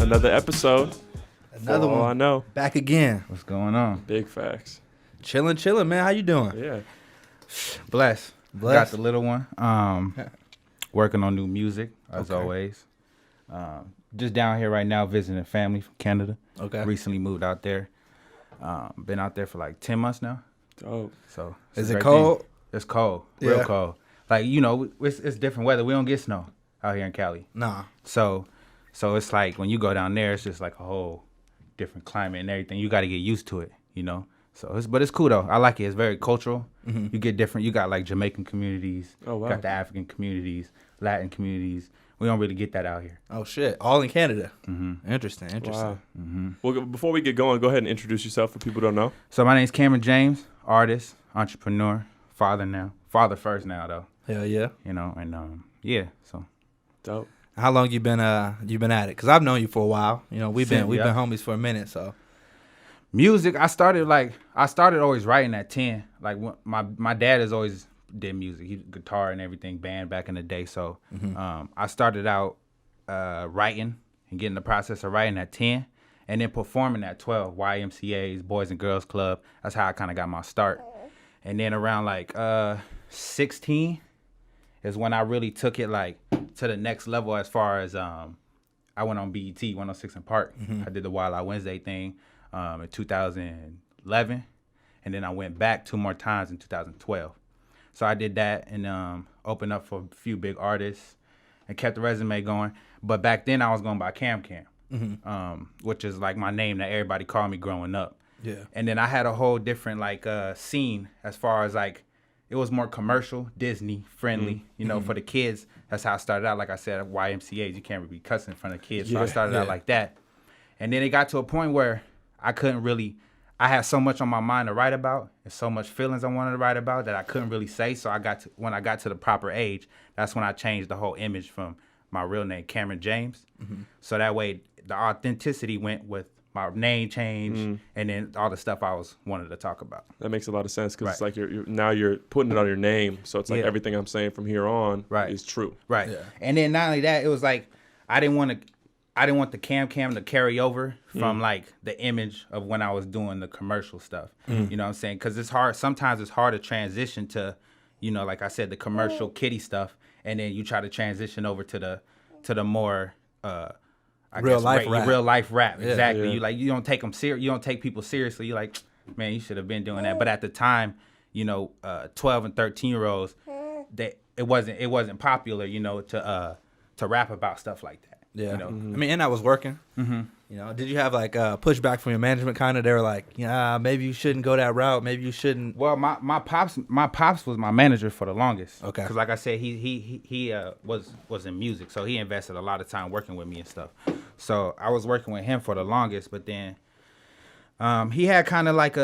Another episode. Another one. I know. Back again. What's going on? Big facts. Chilling, man. How you doing? Yeah. Blessed. Blessed. Got the little one. Working on new music, as Okay. always. Just down here right now visiting family from Canada. Okay. Recently moved out there. Been out there for like 10 months now. Oh, So Is a it great cold? thing. It's cold. Real Yeah. cold. Like, you know, it's different weather. We don't get snow out here in Cali. Nah. So it's like when you go down there, it's just like a whole different climate and everything. You got to get used to it, you know. But it's cool though. I like it. It's very cultural. Mm-hmm. You get different. You got like Jamaican communities. Oh, wow. Got the African communities, Latin communities. We don't really get that out here. Oh shit. All in Canada. Mm-hmm. Interesting. wow. Mm-hmm. Well, before we get going, go ahead and introduce yourself for people who don't know. So my name's Cameron James, artist, entrepreneur, father now. Father first now though. Hell yeah. You know, and yeah. So Dope. How long you been at it? Cause I've known you for a while. You know, we've been Yeah. homies for a minute. So music, I started always writing at 10. Like my dad has always did music. He guitar and everything, band back in the day. So I started out writing and getting the process of writing at 10 and then performing at 12, YMCA's, Boys and Girls Club. That's how I kind of got my start. And then around like 16 is when I really took it like to the next level as far as I went on BET 106 in Park. I did the Wild Out Wednesday thing in 2011, and then I went back 2 more times in 2012. So I did that and opened up for a few big artists and kept the resume going. But back then I was going by Cam, which is like my name that everybody called me growing up. yeah. And then I had a whole different like scene as far as like it was more commercial, Disney friendly, you know, for the kids. That's how I started out. Like I said, YMCA's, you can't really be cussing in front of kids. So I started out like that. And then it got to a point where I had so much on my mind to write about and so much feelings I wanted to write about that I couldn't really say. So when I got to the proper age, that's when I changed the whole image from my real name, Cameron James. So that way the authenticity went with my name change and then all the stuff I wanted to talk about. That makes a lot of sense because it's Right. like you're putting it on your name. So it's like Yeah. everything I'm saying from here on Right. is true. Right. Yeah. And then not only that, it was like I didn't want the Cam to carry over from like the image of when I was doing the commercial stuff. You know what I'm saying? Because it's hard. Sometimes it's hard to transition to, you know, like I said, the commercial kiddie stuff, and then you try to transition over to the more Real life rap. Real life rap. Yeah. Exactly. Yeah. You don't take them you don't take people seriously. You're like, man, you should have been doing that. But at the time, you know, 12 and 13-year-olds, it wasn't popular, you know, to rap about stuff like that. Yeah. You know? I mean, and I was working. You know, did you have like pushback from your management? Kind of, they were like, yeah, maybe you shouldn't go that route. Maybe you shouldn't. Well, my pops was my manager for the longest. Okay. Because like I said, he was in music, so he invested a lot of time working with me and stuff. So I was working with him for the longest, but then he had kind of like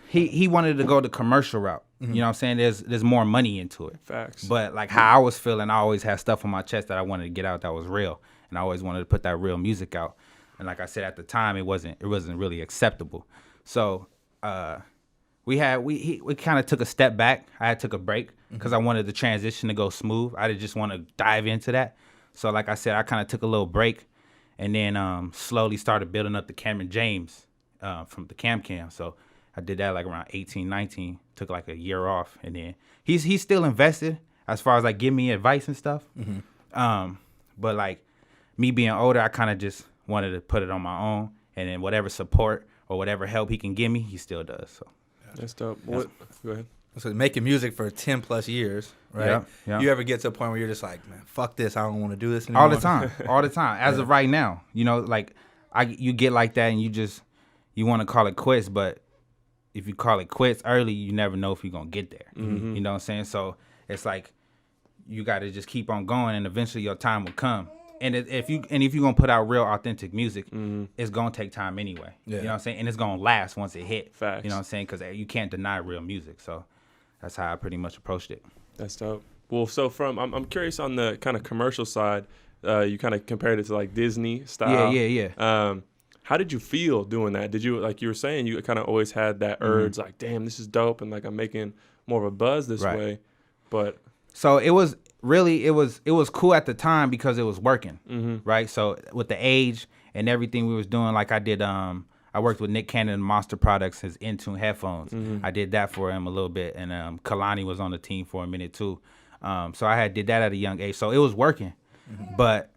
he wanted to go the commercial route. You know what I'm saying? There's more money into it. Facts. But like how I was feeling, I always had stuff on my chest that I wanted to get out that was real, and I always wanted to put that real music out. And like I said, at the time, it wasn't really acceptable. So we kind of took a step back. I took a break because I wanted the transition to go smooth. I didn't just want to dive into that. So like I said, I kind of took a little break, and then slowly started building up the Cameron James from the Cam. So I did that like around 18, 19. Took like a year off, and then he's still invested as far as like giving me advice and stuff. But like me being older, I kind of just wanted to put it on my own, and then whatever support or whatever help he can give me, he still does. So That's dope. Go ahead. So making music for 10 plus years, right? Yeah. You ever get to a point where you're just like, man, fuck this. I don't want to do this anymore. all the time. As of right now, you know, like you get like that, and you want to call it quits, but if you call it quits early, you never know if you're gonna get there. You know what I'm saying? So it's like you got to just keep on going, and eventually your time will come. And if you're gonna put out real authentic music, it's gonna take time anyway. Yeah. You know what I'm saying? And it's gonna last once it hit. Facts. You know what I'm saying? Because you can't deny real music. So that's how I pretty much approached it. That's dope. Well, so I'm curious on the kind of commercial side. You kind of compared it to like Disney style. Yeah. How did you feel doing that? Did you, like you were saying, you kind of always had that urge, like, damn, this is dope, and like I'm making more of a buzz this Right. way, but So it was really it was cool at the time because it was working, right? So with the age and everything we was doing, like I did, I worked with Nick Cannon and Monster Products, his Intune headphones. I did that for him a little bit, and Kelani was on the team for a minute too. So I did that at a young age, so it was working. But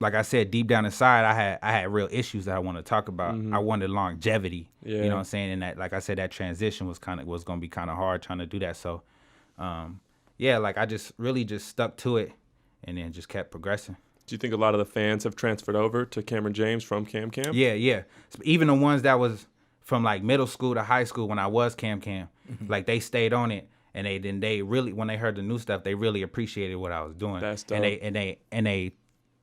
like I said, deep down inside, I had real issues that I want to talk about. I wanted longevity, you know what I'm saying? And that, like I said, that transition was going to be kind of hard trying to do that. So, like I just really just stuck to it and then just kept progressing. Do you think a lot of the fans have transferred over to Cameron James from Cam Cam? Yeah. Even the ones that was from like middle school to high school when I was Cam Cam, like they stayed on it, and they really, when they heard the new stuff, they really appreciated what I was doing. That's dope. And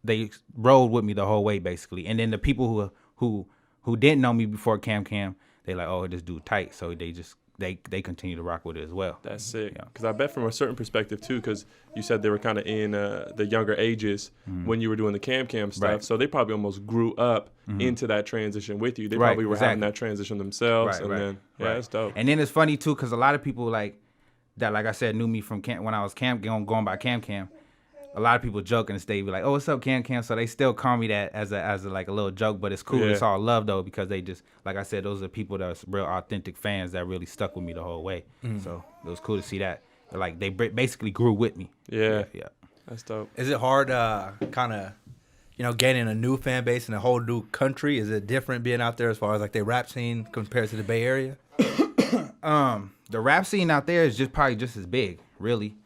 they rode with me the whole way basically. And then the people who didn't know me before Cam Cam, they like, oh, this dude tight, so they continue to rock with it as well. That's sick. Because I bet from a certain perspective too, because you said they were kind of in the younger ages when you were doing the Cam Cam stuff, Right. so they probably almost grew up into that transition with you. They probably were having that transition themselves, then that's dope. And then it's funny too, because a lot of people like I said, knew me from when I was going by Cam Cam. A lot of people joke and they be like, "Oh, what's up, Cam Cam?" So they still call me that as a like a little joke, but it's cool. Yeah. It's all love though, because they just, like I said, those are people that's real authentic fans that really stuck with me the whole way. So it was cool to see that. Like they basically grew with me. Yeah. That's dope. Is it hard, kind of, gaining a new fan base in a whole new country? Is it different being out there as far as like the rap scene compared to the Bay Area? The rap scene out there is probably just as big, really.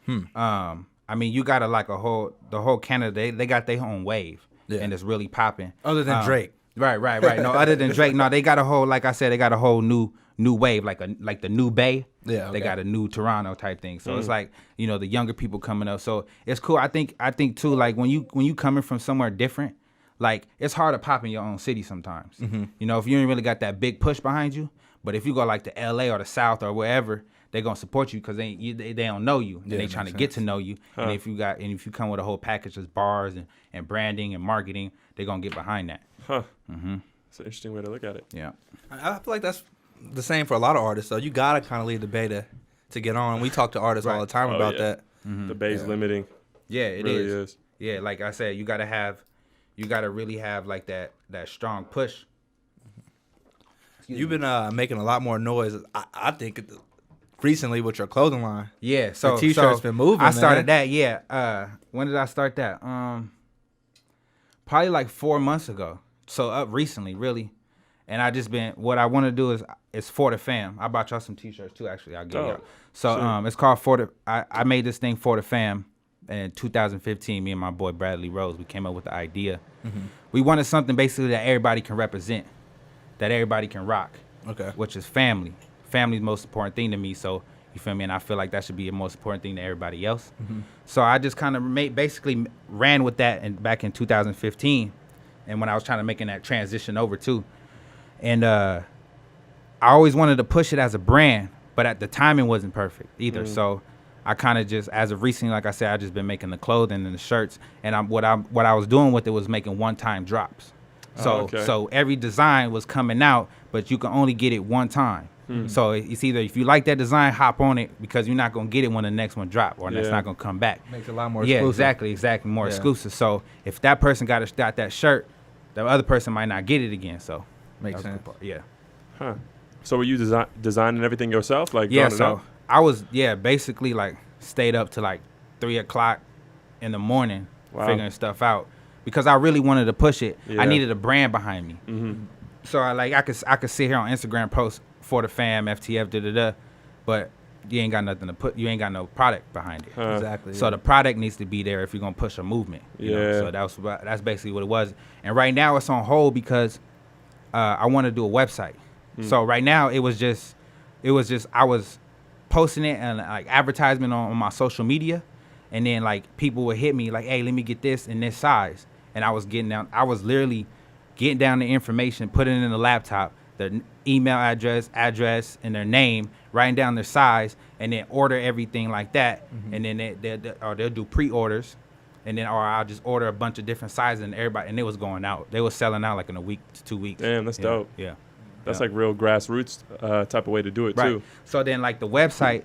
I mean, you got the whole Canada, they got their own wave, and it's really popping. Other than Drake. Right. No, other than Drake, no, they got a whole, like I said, they got a whole new wave, like the new Bay. Yeah, okay. They got a new Toronto type thing. So it's like, the younger people coming up. So it's cool. I think too, like when you coming from somewhere different, like it's hard to pop in your own city sometimes. If you ain't really got that big push behind you, but if you go like to LA or the South or wherever, they're gonna support you because they don't know you, and they trying to get to know you. And if you come with a whole package of bars and branding and marketing, they're gonna get behind that. It's an interesting way to look at it. Yeah, I feel like that's the same for a lot of artists. So you gotta kind of leave the Bay to get on. We talk to artists all the time about that. The Bay's limiting. Yeah, it really is. Yeah, like I said, you gotta really have like that strong push. You've been making a lot more noise, I think, recently with your clothing line. Yeah, so the t-shirt's been moving. I started that. Yeah. When did I start that? Probably like 4 months ago. So up recently, really. And I just been, what I want to do is for the fam. I bought y'all some t-shirts too. Actually, I'll give y'all. So it's called for the. I made this thing for the fam in 2015. Me and my boy Bradley Rose, we came up with the idea. We wanted something basically that everybody can represent, that everybody can rock. Okay. Which is family. Family's the most important thing to me, so you feel me, and I feel like that should be the most important thing to everybody else. So I just kind of basically ran with that back in 2015, and when I was trying to making that transition over too, and I always wanted to push it as a brand, but at the timing wasn't perfect either. So I kind of just, as of recently, like I said, I just been making the clothing and the shirts, and what I was doing with it was making one-time drops. So every design was coming out, but you can only get it one time. So it's either, if you like that design, hop on it, because you're not gonna get it when the next one drop, or it's not gonna come back. Makes it a lot more exclusive. Exactly, more exclusive. So if that person got that shirt, the other person might not get it again. So makes sense. So were you designing everything yourself, like? So I was basically like stayed up to like 3 o'clock in the morning figuring stuff out, because I really wanted to push it. I needed a brand behind me. So I could sit here on Instagram, post for the fam, FTF, but you ain't got nothing to put. You ain't got no product behind it. Exactly. So the product needs to be there if you're gonna push a movement. You know? So that's basically what it was. And right now it's on hold because I want to do a website. So right now it was just I was posting it and like advertisement on my social media, and then like people would hit me like, hey, let me get this in this size, and I was literally getting down the information, putting it in the laptop, their email address, and their name, writing down their size, and then order everything like that. And then they'll do pre-orders, and then or I'll just order a bunch of different sizes, and it was going out. They were selling out like in a week to 2 weeks. Damn, that's dope. Yeah. That's like real grassroots type of way to do it too. So then like the website,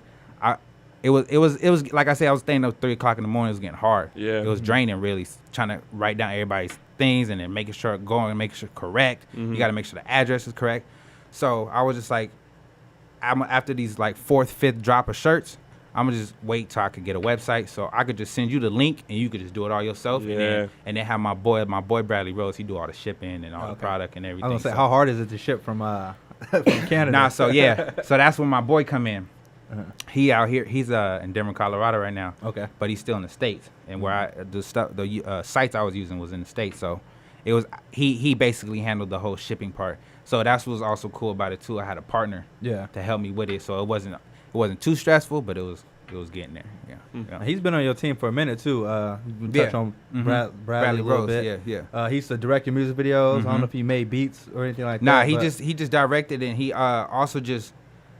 it was like I said, I was staying up 3 o'clock in the morning. It was getting hard. Yeah. It was draining, really, trying to write down everybody's things and then making sure making sure correct. Mm-hmm. You got to make sure the address is correct. So I was just like, after these like 4th, 5th drop of shirts, I'm gonna just wait till I could get a website, so I could just send you the link and you could just do it all yourself. Yeah. And then have my boy Bradley Rose, he do all the shipping and all the product and everything. I was gonna say, so. how hard is it to ship from from Canada? Nah, so that's when my boy come in. He out here, he's in Denver, Colorado right now. Okay. But he's still in the States, and where the sites I was using was in the States, so it was he basically handled the whole shipping part. So that's what was also cool about it too. I had a partner to help me with it, so it wasn't too stressful, but it was getting there. Yeah. He's been on your team for a minute too. You touch on Bradley a little Rose, bit. Yeah. He used to direct your music videos. I don't know if he made beats or anything like that. Nah, he just directed, and he also just,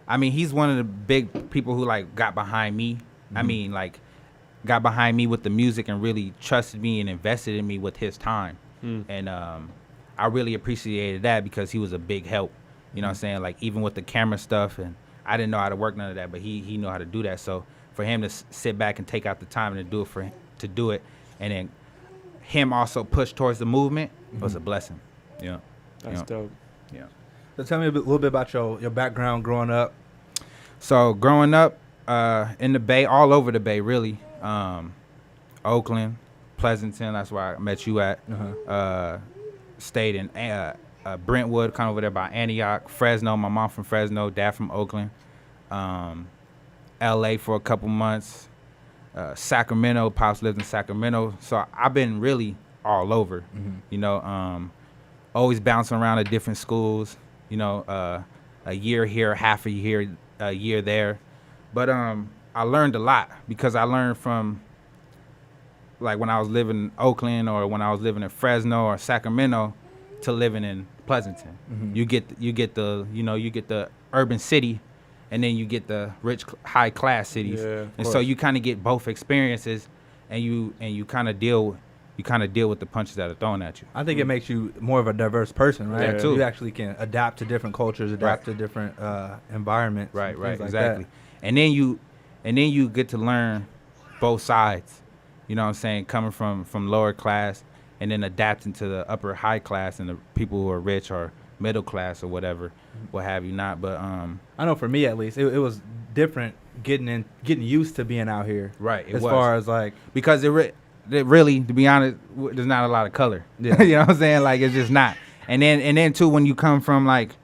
I mean, he's one of the big people who like got behind me. I mean, like got behind me with the music and really trusted me and invested in me with his time. And I really appreciated that because he was a big help. You know what I'm saying? Like even with the camera stuff, and I didn't know how to work none of that, but he knew how to do that. So for him to sit back and take out the time and to do it, and then him also push towards the movement was a blessing. Yeah, That's dope. Yeah. So tell me a little bit about your background growing up. So growing up in the Bay, all over the Bay, really. Oakland, Pleasanton, that's where I met you at. Stayed in Brentwood, kind of over there by Antioch. Fresno, my mom from Fresno, dad from Oakland. LA for a couple months. Sacramento, Pops lived in Sacramento. So I've been really all over, you know, always bouncing around at different schools, you know, a year here, half a year there. But I learned a lot because I learned from, like when I was living in Oakland or when I was living in Fresno or Sacramento to living in Pleasanton. You get the urban city, and then you get the rich high class cities. And so you kind of get both experiences, and you kind of deal with the punches that are thrown at you. I think it makes you more of a diverse person, right? Yeah, too. You actually can adapt to different cultures, adapt to different environments. Right, like exactly. that. And then you get to learn both sides. You know what I'm saying? Coming from lower class and then adapting to the upper high class and the people who are rich or middle class or whatever, what have you not. But I know for me at least, it was different getting used to being out here. Right. As far as like, because it really, to be honest, there's not a lot of color. Yeah. You know what I'm saying? Like it's just not. And then too, when you come from like,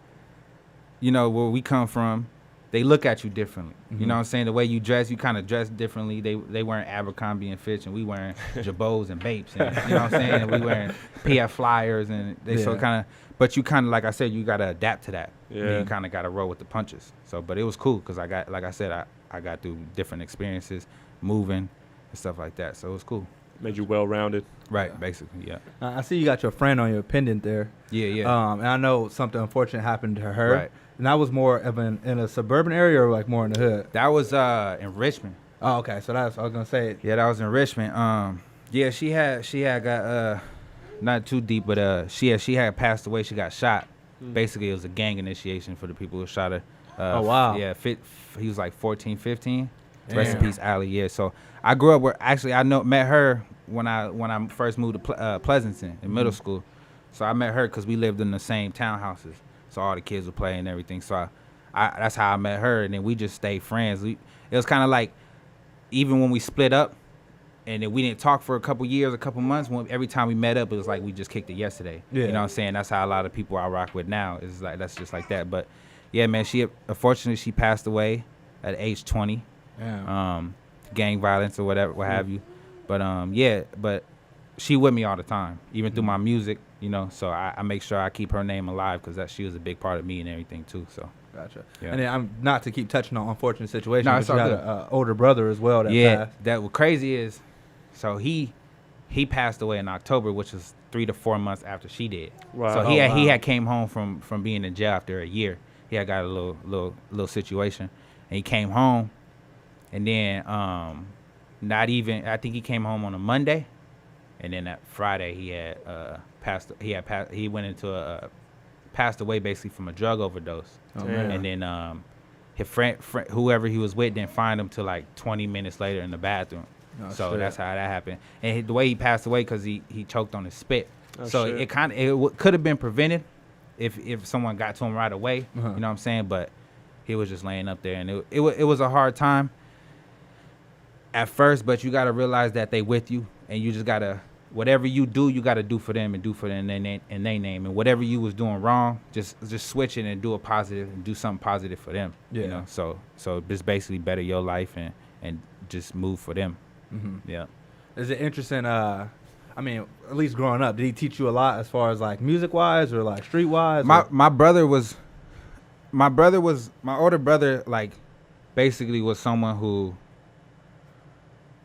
you know, where we come from, they look at you differently. You know what I'm saying? The way you dress, you kind of dress differently. They wearing Abercrombie and Fitch, and we wearing Jabos and Bapes. And, you know what I'm saying? And we wearing PF Flyers, and they so kind of. But you kind of, like I said, you got to adapt to that. Yeah. You kind of got to roll with the punches. So, but it was cool because I got, like I said, I got through different experiences, moving and stuff like that. So it was cool. Made you well-rounded. Right, basically, yeah. I see you got your friend on your pendant there. Yeah. And I know something unfortunate happened to her. Right. And that was more of in a suburban area or like more in the hood? That was in Richmond. Oh, okay. So I was gonna say. Yeah, that was in Richmond. Yeah, she had got not too deep, but she had passed away. She got shot. Basically, it was a gang initiation for the people who shot her. Oh wow. Yeah, he was like 14, 15. Damn. Rest in peace, Allie. Yeah. So I grew up where actually met her when I first moved to Pleasanton in middle school. So I met her because we lived in the same townhouses. So all the kids would play and everything. So I that's how I met her, and then we just stayed friends. It was kind of like, even when we split up, and then we didn't talk for a couple years, a couple months. Every time we met up, it was like we just kicked it yesterday. Yeah. You know what I'm saying? That's how a lot of people I rock with now. It's like that's just like that. But yeah, man, unfortunately she passed away at age 20. Yeah. Gang violence or whatever, what have you. But but she with me all the time, even through my music. You know, so I make sure I keep her name alive because she was a big part of me and everything too. So gotcha. Yeah. Yeah. And then I'm not to keep touching on unfortunate situations, No, but it's you all got good. an older brother as well. That what crazy is, so he passed away in October, which was 3 to 4 months after she did. Wow. So he had came home from being in jail after a year. He had got a little situation, and he came home, and then I think he came home on a Monday, and then that Friday he had passed away basically from a drug overdose. Oh, man. And then his friend, whoever he was with, didn't find him till like 20 minutes later in the bathroom. Oh, so shit. that's how that happened. And the way he passed away, because he choked on his spit. Oh, so shit. it kind of could have been prevented if someone got to him right away. Uh-huh. You know what I'm saying? But he was just laying up there, and it was a hard time at first. But you got to realize that they with you, and you just gotta, whatever you do, you gotta do for them and do for them in their name. And whatever you was doing wrong, just switch it and do a positive and do something positive for them. Yeah. You know, so just basically better your life and just move for them. Mm-hmm. Yeah. Is it interesting? I mean, at least growing up, did he teach you a lot as far as like music wise or like street wise? My older brother, like, basically was someone who,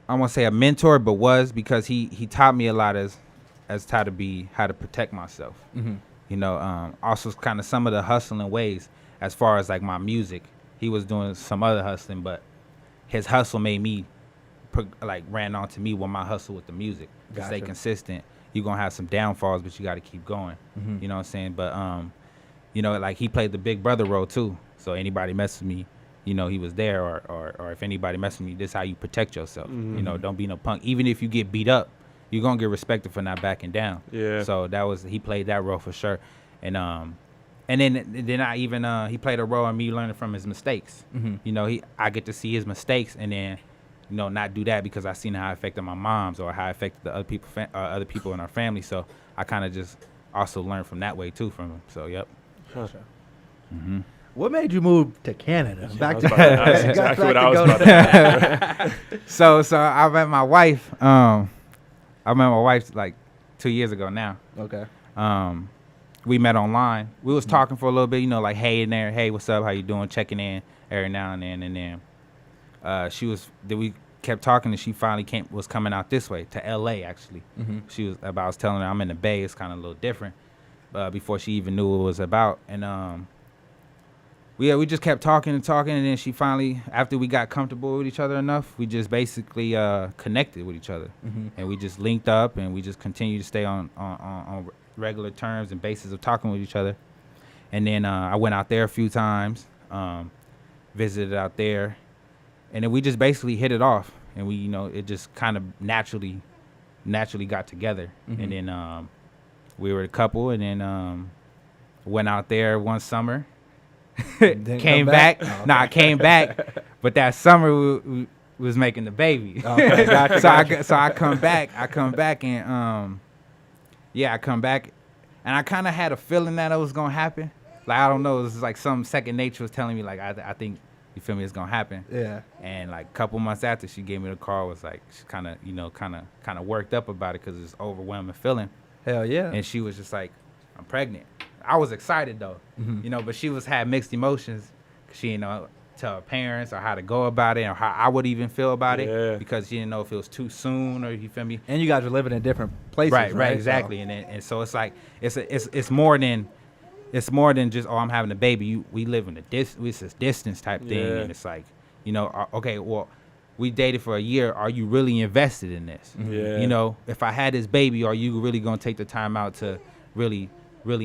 I won't say a mentor, but was, because he taught me a lot as how to protect myself. Mm-hmm. You know, also kind of some of the hustling ways as far as like my music. He was doing some other hustling, but his hustle made me ran on to me with my hustle with the music. To stay Gotcha. consistent. You're gonna have some downfalls, but you got to keep going. Mm-hmm. You know what I'm saying? But you know, like, he played the big brother role too. So anybody mess with me, you know, he was there. Or if anybody mess with me, this is how you protect yourself. Mm-hmm. You know, don't be no punk. Even if you get beat up, you're gonna get respected for not backing down. Yeah. So he played that role for sure. And then I even he played a role in me learning from his mistakes. Mm-hmm. You know, I get to see his mistakes, and then, you know, not do that, because I seen how it affected my moms or how it affected the other people in our family. So I kind of just also learned from that way too from him. So yep. Huh. Mm-hmm. What made you move to Canada? That's exactly what I was about to ask. So I met my wife. Like 2 years ago now. Okay. We met online. We was talking for a little bit, you know, like, hey in there, hey, what's up, how you doing, checking in every now and then. And then we kept talking, and she finally was coming out this way to LA actually. Mm-hmm. I was telling her I'm in the Bay. It's kind of a little different. Before she even knew what it was about. And we just kept talking, and then she finally, after we got comfortable with each other enough, we just basically connected with each other. Mm-hmm. And we just linked up, and we just continued to stay on regular terms and basis of talking with each other. And then I went out there a few times, visited out there, and then we just basically hit it off. And we, you know, it just kind of naturally got together. Mm-hmm. And then we were a couple, and then went out there one summer. Didn't Came come back. back? Oh, Nah, I came back. But that summer we was making the baby. Okay, gotcha. So I come back, and I come back, and I kind of had a feeling that it was gonna happen. Like, I don't know, it was like some second nature was telling me, like, I think, you feel me, it's gonna happen. Yeah. And like a couple months after, she gave me the call. Was like, she kind of worked up about it, because it's overwhelming feeling. Hell yeah. And she was just like, I'm pregnant. I was excited though, Mhm. you know, but she had mixed emotions. 'Cause she didn't know tell her parents or how to go about it, or how I would even feel about Yeah. it, because she didn't know if it was too soon, or, you feel me. And you guys are living in different places, right? Right, exactly. And so it's like it's more than just, oh, I'm having a baby. We live in it's this distance type thing, Yeah. and it's like, you know, okay, well, we dated for a year. Are you really invested in this? Yeah. You know, if I had this baby, are you really gonna take the time out to really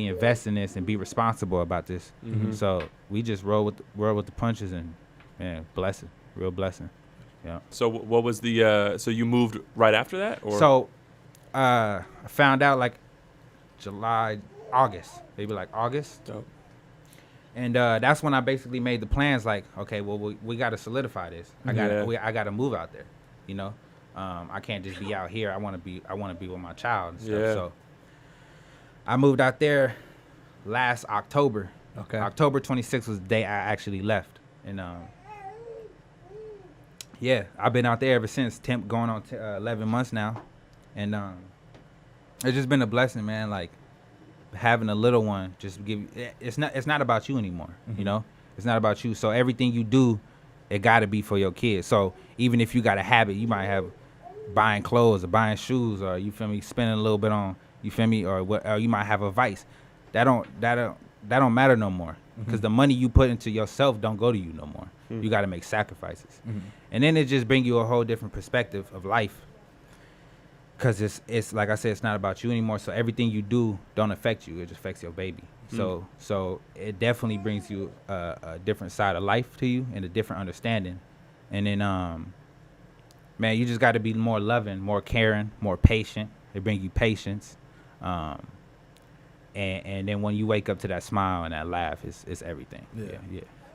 invest in this and be responsible about this? Mm-hmm. So we just roll with the punches, and man, real blessing. Yeah. So what was the? So you moved right after that, or? So I found out like August, maybe like August. Dope. And that's when I basically made the plans. Like, okay, well, we got to solidify this. I got to move out there. You know, I can't just be out here. I want to be with my child and stuff. Yeah. So I moved out there last October. Okay. October 26th was the day I actually left. And yeah, I've been out there ever since. Going on 11 months now, and it's just been a blessing, man. Like, having a little one, just it's not about you anymore. Mm-hmm. You know, it's not about you. So everything you do, it got to be for your kids. So even if you got a habit, you might have buying clothes or buying shoes, or, you feel me, spending a little bit on, you feel me, or you might have a vice. That don't matter no more, because the money you put into yourself don't go to you no more. You got to make sacrifices. And then it just bring you a whole different perspective of life, Cause it's like I said, it's not about you anymore. So everything you do don't affect you. It just affects your baby. So it definitely brings you a different side of life to you and a different understanding. And then man, you just got to be more loving, more caring, more patient. It brings you patience. And then when you wake up to that smile and that laugh, it's everything. Yeah.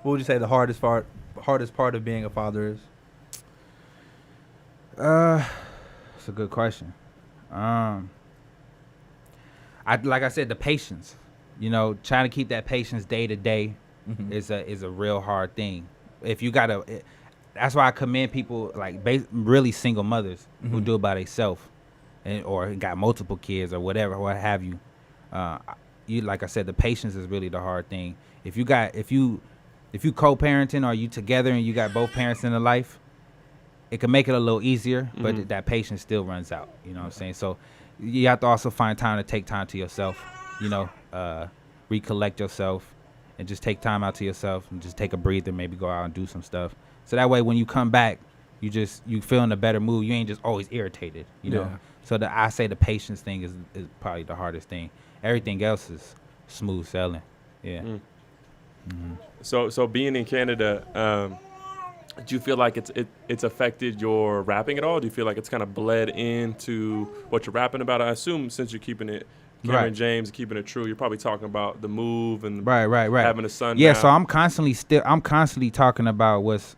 What would you say the hardest part of being a father is? It's a good question. Like I said, the patience. You know, trying to keep that patience day to day is a real hard thing. If you gotta, that's why I commend people like really single mothers who do it by themselves, or got multiple kids or whatever, what have you. You like I said, the patience is really the hard thing. If you co-parenting or you together and you got both parents in the life, it can make it a little easier, but that patience still runs out. You know what I'm saying? So you have to also find time to take time to yourself. You know, recollect yourself and just take time out to yourself and just take a breather, maybe go out and do some stuff. So that way when you come back, you feel in a better mood. You ain't just always irritated, you know? So I say the patience thing is probably the hardest thing. Everything else is smooth sailing. Yeah. So being in Canada, do you feel like it's affected your rapping at all? Do you feel like it's kind of bled into what you're rapping about? I assume since you're keeping it Cameron James, keeping it true, you're probably talking about the move and having a son. Yeah, now. so I'm constantly talking about what's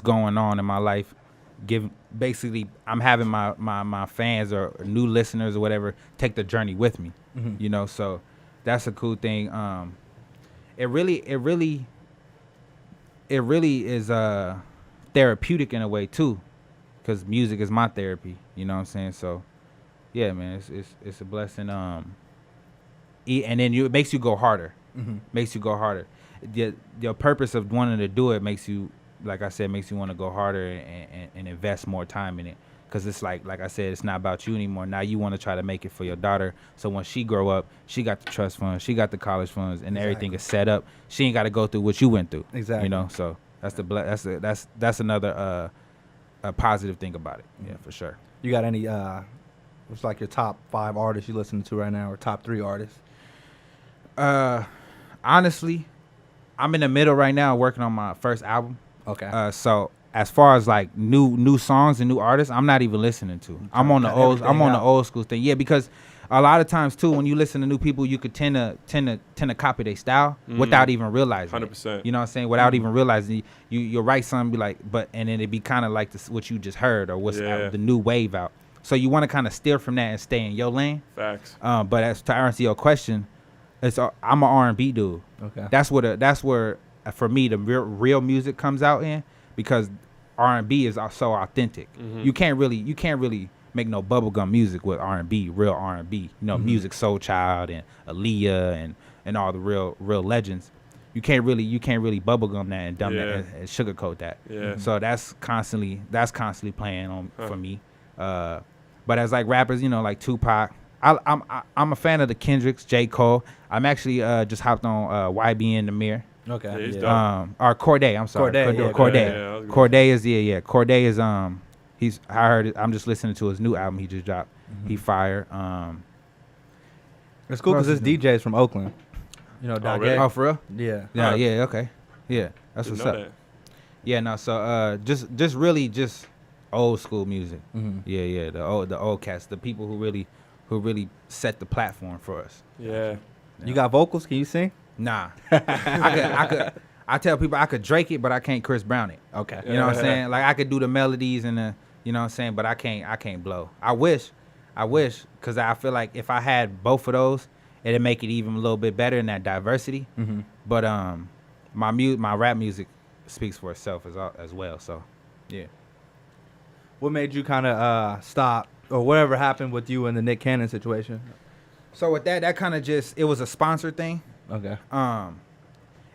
going on in my life. Basically, I'm having my fans or new listeners or whatever take the journey with me. You know, so that's a cool thing. It really is therapeutic in a way too, because music is my therapy. You know what I'm saying? So yeah, man, it's a blessing. And then it makes you go harder. Makes you go harder. Your purpose of wanting to do it makes you, like I said, makes you want to go harder and invest more time in it. Because it's like I said, it's not about you anymore. Now you want to try to make it for your daughter. So when she grow up, she got the trust funds, she got the college funds, and everything is set up. She ain't got to go through what you went through. Exactly. You know, so that's another a positive thing about it. Yeah, for sure. You got any? What's like your top 5 artists you listen to right now, or top 3 artists? Honestly, I'm in the middle right now working on my first album. Okay. So as far as like new songs and new artists, I'm not even listening to. I'm on the old school thing. Yeah, because a lot of times too, when you listen to new people, you could tend to copy their style without even realizing. 100%. You know what I'm saying? Without even realizing, you'll write something, be like, and then it'd be kind of like what you just heard or what's the new wave out. So you want to kind of steer from that and stay in your lane. Facts. But as to answer your question, I'm an R&B dude. Okay. That's where for me the real music comes out in, because R&B is so authentic. You can't really make no bubblegum music with R&B, real R&B. You know, Music Soul Child and Aaliyah and all the real legends. You can't really bubblegum that and dumb that and sugarcoat that. Yeah. So that's constantly playing on for me. But as like rappers, you know, like Tupac, I'm a fan of the Kendricks, J. Cole. I'm actually just hopped on YBN The Mirror. Okay. Yeah, or Corday, I'm sorry. Corday is I heard it, I'm just listening to his new album he just dropped. He fired. It's cool because this DJ is from Oakland. You know, Doc. really? Oh, for real? Yeah. Yeah, okay. Yeah, that's what's up. That. Yeah, no, so just really old school music. Yeah, the old cats, the people who really set the platform for us. Yeah. You got vocals? Can you sing? Nah. I tell people I could Drake it, but I can't Chris Brown it. Okay. You know what I'm saying? Like I could do the melodies and the, you know what I'm saying, but I can't blow. I wish, because I feel like if I had both of those, it'd make it even a little bit better in that diversity. But my rap music speaks for itself as well. So, yeah. What made you kind of stop, or whatever happened with you in the Nick Cannon situation? So with that kind of it was a sponsor thing. Okay.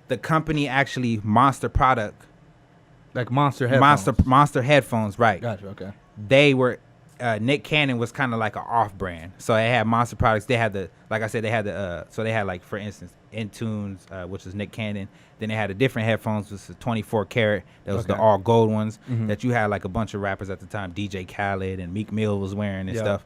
The company actually Monster product. Like Monster headphones. Monster headphones, right. Gotcha, okay. They were Nick Cannon was kind of like an off-brand. So they had Monster Products. They had the, like I said, they had the, so they had like, for instance, Intunes, which is Nick Cannon. Then they had the different headphones, which was 24 karat. That was the all gold ones that you had like a bunch of rappers at the time. DJ Khaled and Meek Mill was wearing and stuff.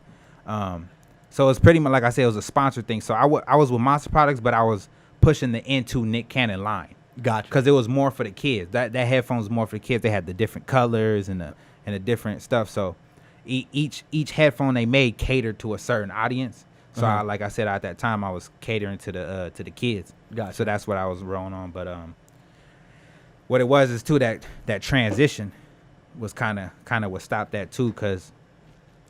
So it's pretty much, like I said, it was a sponsored thing. So I was with Monster Products, but I was pushing the Into Nick Cannon line. Gotcha. Because it was more for the kids. That headphones was more for the kids. They had the different colors and the different stuff. So each headphone they made catered to a certain audience. So like I said, at that time I was catering to the kids. Gotcha. So that's what I was rolling on. But what it was is too that transition was kind of what stopped that too. Because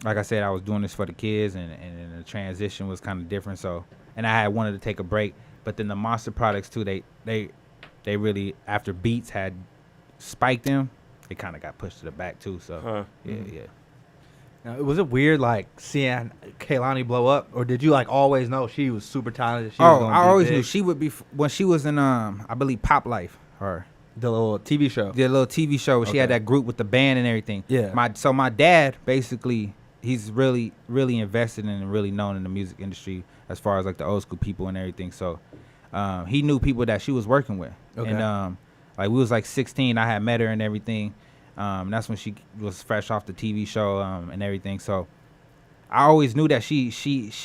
like I said, I was doing this for the kids, and the transition was kind of different. So, and I had wanted to take a break, but then the Monster Products too, they really, after Beats had spiked them, it kind of got pushed to the back too. So yeah. Now, was it weird like seeing Kelani blow up, or did you like always know she was super talented? I always knew she would be when she was in I believe Pop Life or the little TV show. The little TV show where she had that group with the band and everything. Yeah. My dad basically, he's really invested in and really known in the music industry as far as like the old school people and everything. So he knew people that she was working with. Okay. And like we was like 16, I had met her and everything. That's when she was fresh off the TV show and everything. So I always knew that she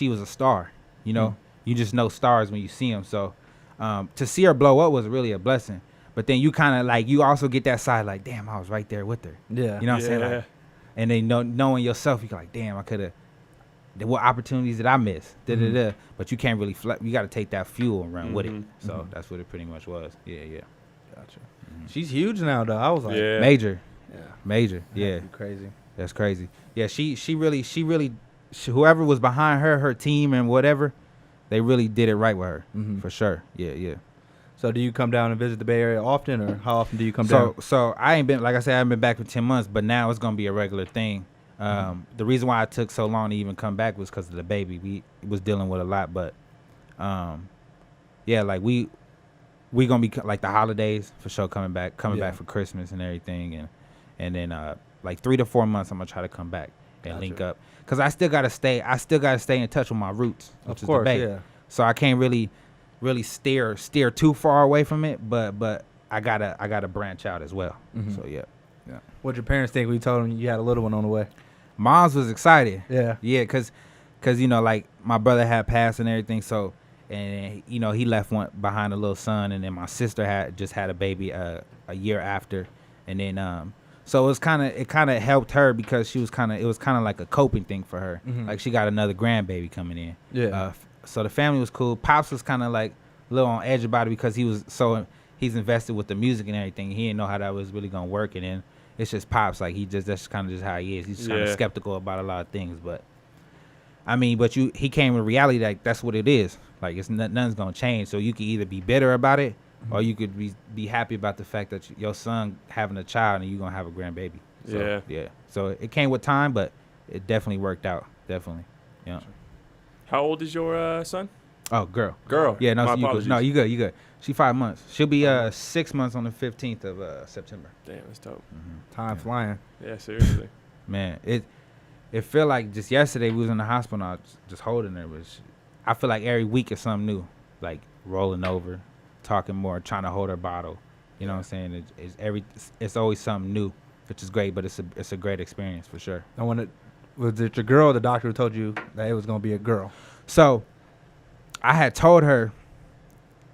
was a star. You know, you just know stars when you see them. So to see her blow up was really a blessing. But then you kind of like, you also get that side like, damn, I was right there with her. Yeah. You know what I'm saying? Like, and then knowing yourself, you're like, damn, I could have. What opportunities did I miss? But you can't really. You got to take that fuel and run with it. So that's what it pretty much was. Yeah. Gotcha. She's huge now, though. I was like, major. Yeah. Crazy. That's crazy. Yeah. She really. Whoever was behind her team and whatever, they really did it right with her for sure. Yeah. So do you come down and visit the Bay Area often, or how often do you come down? So I ain't been, like I said, I haven't been back for 10 months, but now it's gonna be a regular thing. The reason why I took so long to even come back was because of the baby. We was dealing with a lot, but like we gonna be like the holidays for sure coming back for Christmas and everything, and then like 3 to 4 months I'm gonna try to come back and link up, because I still gotta stay in touch with my roots, which is the Bay. So I can't really steer too far away from it, but I gotta branch out as well. So yeah. What'd your parents think when you told them you had a little one on the way? Moms was excited. Yeah, cause you know, like my brother had passed and everything, so, and you know, he left one behind a little son, and then my sister had just had a baby a year after, and then so it kind of helped her, because it was kind of like a coping thing for her. Like she got another grandbaby coming in. So the family was cool. Pops was kind of like a little on edge about it, because he's invested with the music and everything. He didn't know how that was really gonna work, and then it's just Pops, like that's kind of just how he is. He's just kind of skeptical about a lot of things, but I mean, he came with reality, like that's what it is. Like it's nothing's gonna change. So you can either be bitter about it, or you could be happy about the fact that your son having a child and you're gonna have a grandbaby. So, yeah. So it came with time, but it definitely worked out. Definitely. Yeah. How old is your son? Oh, girl. Yeah, no, you good. She 5 months. She'll be 6 months on the 15th of September. Damn, that's dope. Time flying. Yeah, seriously. Man, it feel like just yesterday we was in the hospital. I was just holding her, but I feel like every week is something new, like rolling over, talking more, trying to hold her bottle. You know what I'm saying? It's always something new, which is great, but it's a great experience for sure. Was it your girl or the doctor who told you that it was going to be a girl? So I had told her.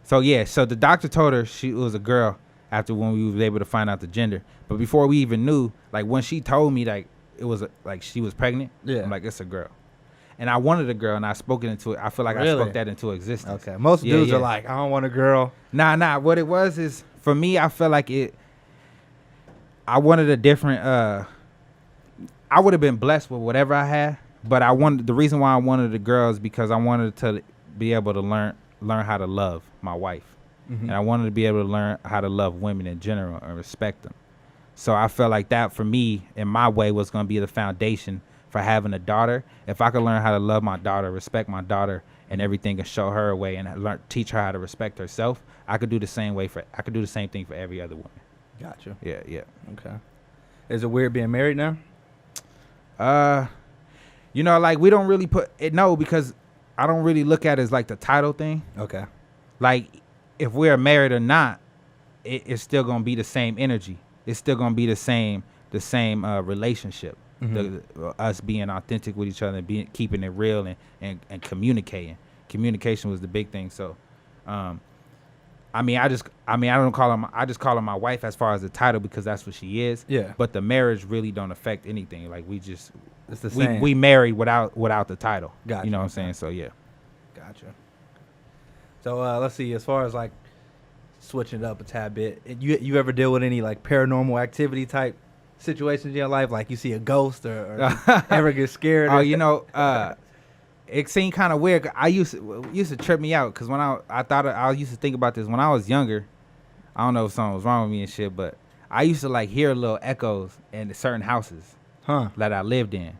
So the doctor told her it was a girl after when we was able to find out the gender. But before we even knew, like when she told me like it was like she was pregnant, I'm like, it's a girl. And I wanted a girl, and I spoke it into it. I feel like I spoke that into existence. Okay. Most dudes are like, I don't want a girl. Nah. What it was is, for me, I felt like I wanted a different. I would have been blessed with whatever I had, but the reason why I wanted a girl is because I wanted to be able to learn how to love my wife. And I wanted to be able to learn how to love women in general and respect them. So I felt like that for me, in my way, was going to be the foundation for having a daughter. If I could learn how to love my daughter, respect my daughter and everything, and show her a way, and teach her how to respect herself, I could do the same thing for every other woman. Gotcha. Yeah. Okay. Is it weird being married now? You know, like we don't really put it. No, because I don't really look at it as like the title thing. Okay. Like if we're married or not, it's still gonna be the same energy. It's still gonna be the same relationship. Us being authentic with each other and keeping it real and communicating. Communication was the big thing. So, I don't call her. I just call her my wife as far as the title because that's what she is. Yeah. But the marriage really don't affect anything. Like it's the same. We married without the title. Gotcha. You know what I'm saying? So yeah. Gotcha. So let's see. As far as like switching it up a tad bit, you ever deal with any like paranormal activity type situations in your life? Like you see a ghost or ever get scared? Oh, you know, it seemed kind of weird. Used to trip me out because when I used to think about this when I was younger. I don't know if something was wrong with me and shit, but I used to like hear little echoes in certain houses that I lived in,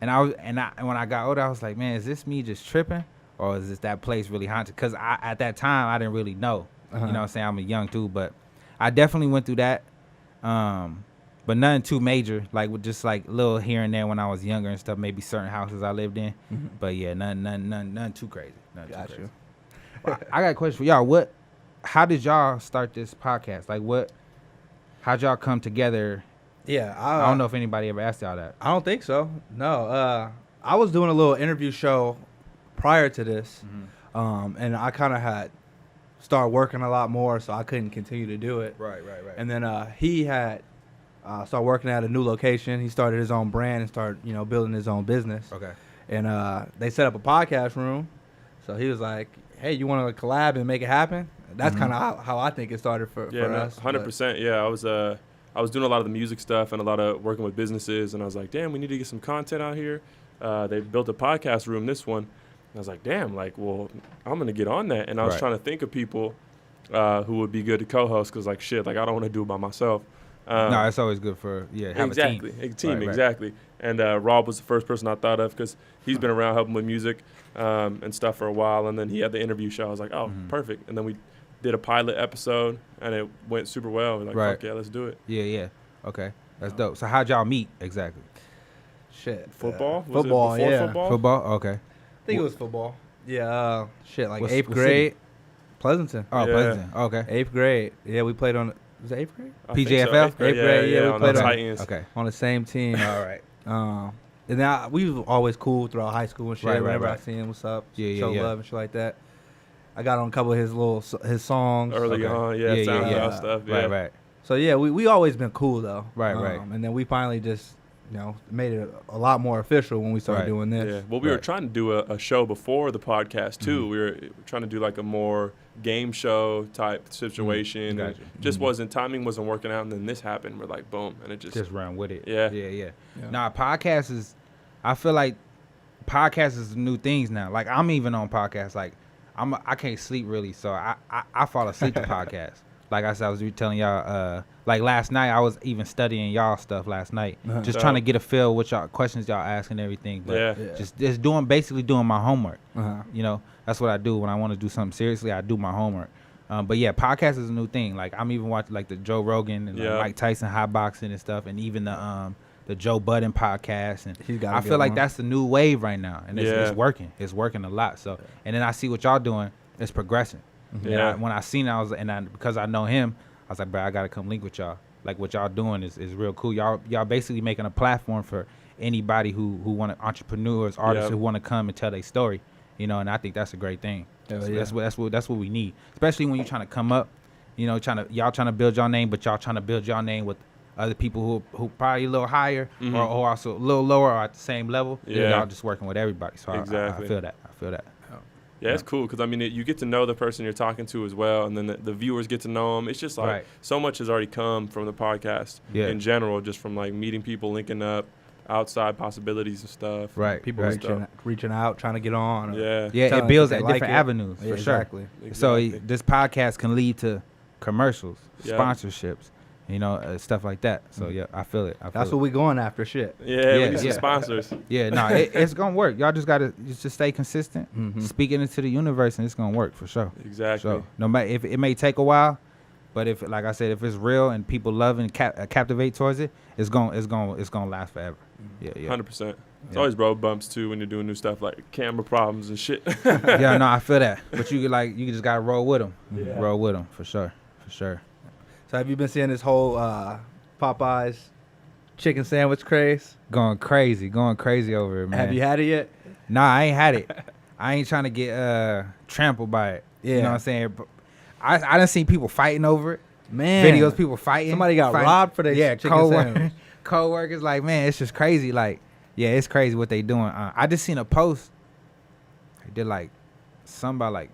and when I got older, I was like, man, is this me just tripping or is this that place really haunted? Because at that time I didn't really know. You know what I'm saying? I'm a young dude, but I definitely went through that. But nothing too major, like with just like little here and there when I was younger and stuff. Maybe certain houses I lived in, but yeah, nothing too crazy. Got you. Well, I got a question for y'all. How did y'all start this podcast? Like how'd y'all come together? Yeah, I don't know if anybody ever asked y'all that. I don't think so. No, I was doing a little interview show prior to this, and I kind of had started working a lot more, so I couldn't continue to do it. Right. And then he had started working at a new location. He started his own brand and started, building his own business. Okay. And they set up a podcast room. So he was like, "Hey, you want to collab and make it happen?" That's kind of how I think it started for us. 100%. Yeah, I was doing a lot of the music stuff and a lot of working with businesses, and I was like, damn, we need to get some content out here. They built a podcast room, this one. And I was like, damn, like, well, I'm going to get on that. And I was trying to think of people who would be good to co-host because, like, shit, like, I don't want to do it by myself. No, it's always good for, have a team. Exactly. And Rob was the first person I thought of because he's been around helping with music and stuff for a while. And then he had the interview show. I was like, oh, perfect. And then we did a pilot episode, and it went super well. We're like, fuck yeah, let's do it. Yeah. Okay. That's dope. So how'd y'all meet exactly? Shit. Football? Was football, it before yeah. Football? Okay. I think it was football. Yeah, like What's 8th grade. city? Pleasanton. Oh, Yeah. Pleasanton. Okay. 8th grade. Yeah, we played on, was it 8th grade? I think so. PJFL? 8th grade, Eighth grade, yeah, we on played the on- Titans. Okay. On the same team. All right. And now we was always cool throughout high school and shit. Right, Whenever right. I see him, what's up? Yeah, show yeah. love and shit like that. I got on a couple of his songs. Early Okay. on, Yeah, SoundCloud stuff. Yeah. Right. So yeah, we always been cool though. Right. And then we finally just made it a lot more official when we started doing this. Yeah. Well, we were trying to do a show before the podcast too. We were trying to do like a more game show type situation. Gotcha. Just timing wasn't working out, and then this happened. We're like, boom, and it just run with it. Yeah. Yeah. Nah, I feel like podcasts is the new things now. Like I'm even on podcasts. Like I can't sleep really, so I fall asleep to podcasts. Like I said, I was telling y'all, like last night I was even studying y'all stuff last night, just trying to get a feel what y'all questions y'all ask and everything. But just basically doing my homework. That's what I do when I want to do something seriously. I do my homework. But yeah, podcast is a new thing. Like I'm even watching like the Joe Rogan and like Mike Tyson hot boxing and stuff, and even the Joe Budden podcast. And I feel like that's the new wave right now, and it's working. It's working a lot. So and then I see what y'all doing. It's progressing. Yeah. And when I seen it, because I know him, I was like, bro, I gotta come link with y'all. Like what y'all doing is real cool. Y'all basically making a platform for anybody who want to, entrepreneurs, artists who want to come and tell their story. And I think that's a great thing. So that's what we need, especially when you're trying to come up. Y'all trying to build your name, but y'all trying to build your name with other people who probably a little higher or also a little lower or at the same level. Yeah. Y'all just working with everybody. So Exactly. I feel that. Yeah, it's cool because, you get to know the person you're talking to as well, and then the viewers get to know them. It's just like so much has already come from the podcast in general, just from like meeting people, linking up, outside possibilities and stuff. Right. People reaching out, trying to get on. It builds at different avenues for sure. Exactly. So this podcast can lead to commercials, sponsorships, stuff like that. So I feel it. That's what we going after. Shit. Yeah, we need some sponsors. Yeah, no, it's gonna work. Y'all just gotta just stay consistent, speaking into the universe, and it's gonna work for sure. Exactly. So no matter if it may take a while, But if, like I said, if it's real and people love and captivate towards it, it's gonna last forever. Yeah, 100%. It's always road bumps too when you're doing new stuff like camera problems and shit. Yeah, no, I feel that. But you just gotta roll with them. Yeah. Roll with them for sure. So have you been seeing this whole Popeyes chicken sandwich craze? Going crazy over it, man. Have you had it yet? Nah, I ain't had it. I ain't trying to get trampled by it. Yeah. You know what I'm saying? I done seen people fighting over it. Man. Videos, people fighting. Somebody got robbed for their chicken sandwich. Co-workers, like, man, it's just crazy. Like, yeah, it's crazy what they doing. I just seen a post. They did like something about like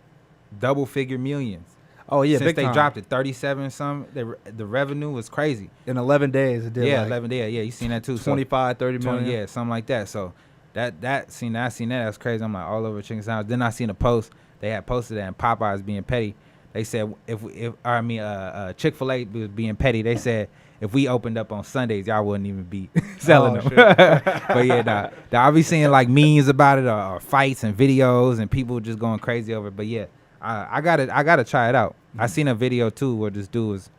double figure millions. Oh yeah, Since big they time. dropped it, 37 something. The revenue was crazy. In 11 days it did. Yeah, like 11 days. Yeah, you seen that too. 25, 30 million. Yeah, something like that. So I seen that. That's crazy. I'm like all over chicken sandwich. Then I seen a post. They had posted that in Popeyes being petty. They said Chick-fil-A was being petty. They said if we opened up on Sundays, y'all wouldn't even be selling them. But yeah, I'll be seeing like memes about it or fights and videos and people just going crazy over it. But yeah, I gotta try it out. I seen a video too where this dude was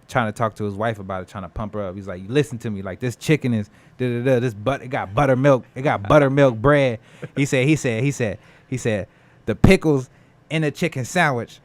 trying to talk to his wife about it, trying to pump her up. He's like, listen to me, like this chicken is this it got buttermilk, bread. He said the pickles in a chicken sandwich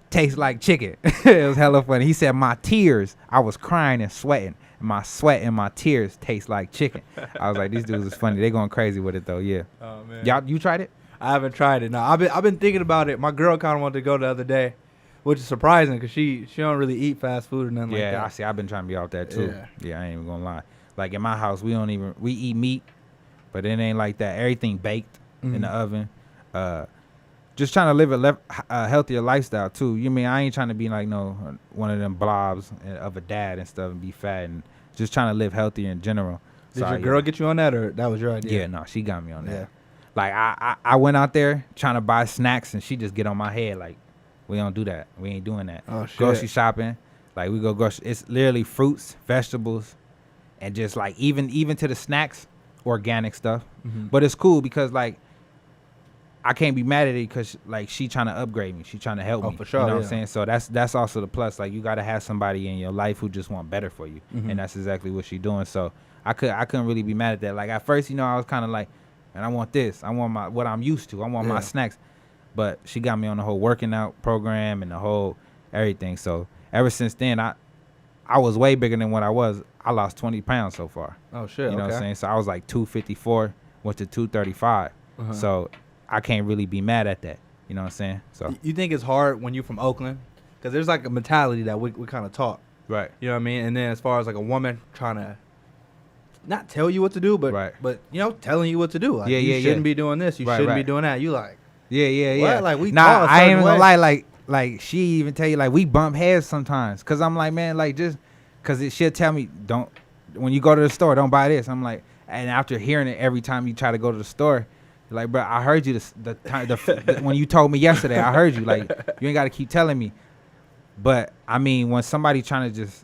tastes like chicken. It was hella funny. He said my tears, I was crying and sweating, and my sweat and my tears taste like chicken. I was like, these dudes is funny. They going crazy with it though. Yeah. Oh man. Y'all, you tried it? I haven't tried it. No, I've been thinking about it. My girl kind of wanted to go the other day, which is surprising because she don't really eat fast food or nothing like that. Yeah, I see. I've been trying to be off that too. Yeah, I ain't even gonna lie. Like in my house, we eat meat, but it ain't like that. Everything baked in the oven. Just trying to live a healthier lifestyle too. You mean I ain't trying to be like one of them blobs of a dad and stuff and be fat, and just trying to live healthier in general. Did your girl get you on that, or that was your idea? Yeah, no, she got me on that. Yeah. Like I went out there trying to buy snacks and she just get on my head like, we don't do that. We ain't doing that. Oh shit. Grocery shopping, like we go grocery. It's literally fruits, vegetables, and just like even to the snacks, organic stuff. Mm-hmm. But it's cool because like I can't be mad at it because like she trying to upgrade me. She trying to help me. For sure. You know what I'm saying? So that's also the plus. Like you got to have somebody in your life who just want better for you, and that's exactly what she doing. So I couldn't really be mad at that. Like at first, I was kind of like, and I want this. I want what I'm used to. I want my snacks. But she got me on the whole working out program and the whole everything. So ever since then, I was way bigger than what I was. I lost 20 pounds so far. Oh shit. You know what I'm saying? So I was like 254, went to 235. So I can't really be mad at that. You know what I'm saying? So you think it's hard when you're from Oakland? Because there's like a mentality that we kind of taught. Right. You know what I mean? And then as far as like a woman trying to not tell you what to do, but telling you what to do. Like, you shouldn't be doing this. You shouldn't be doing that. You like, yeah. Like we I ain't even gonna lie. Like she even tell you like we bump heads sometimes. Cause I'm like, man, like just cause she'll tell me don't when you go to the store don't buy this. I'm like, and after hearing it every time you try to go to the store, you're like, bro, I heard you the when you told me yesterday. I heard you. Like you ain't got to keep telling me. But I mean, when somebody trying to just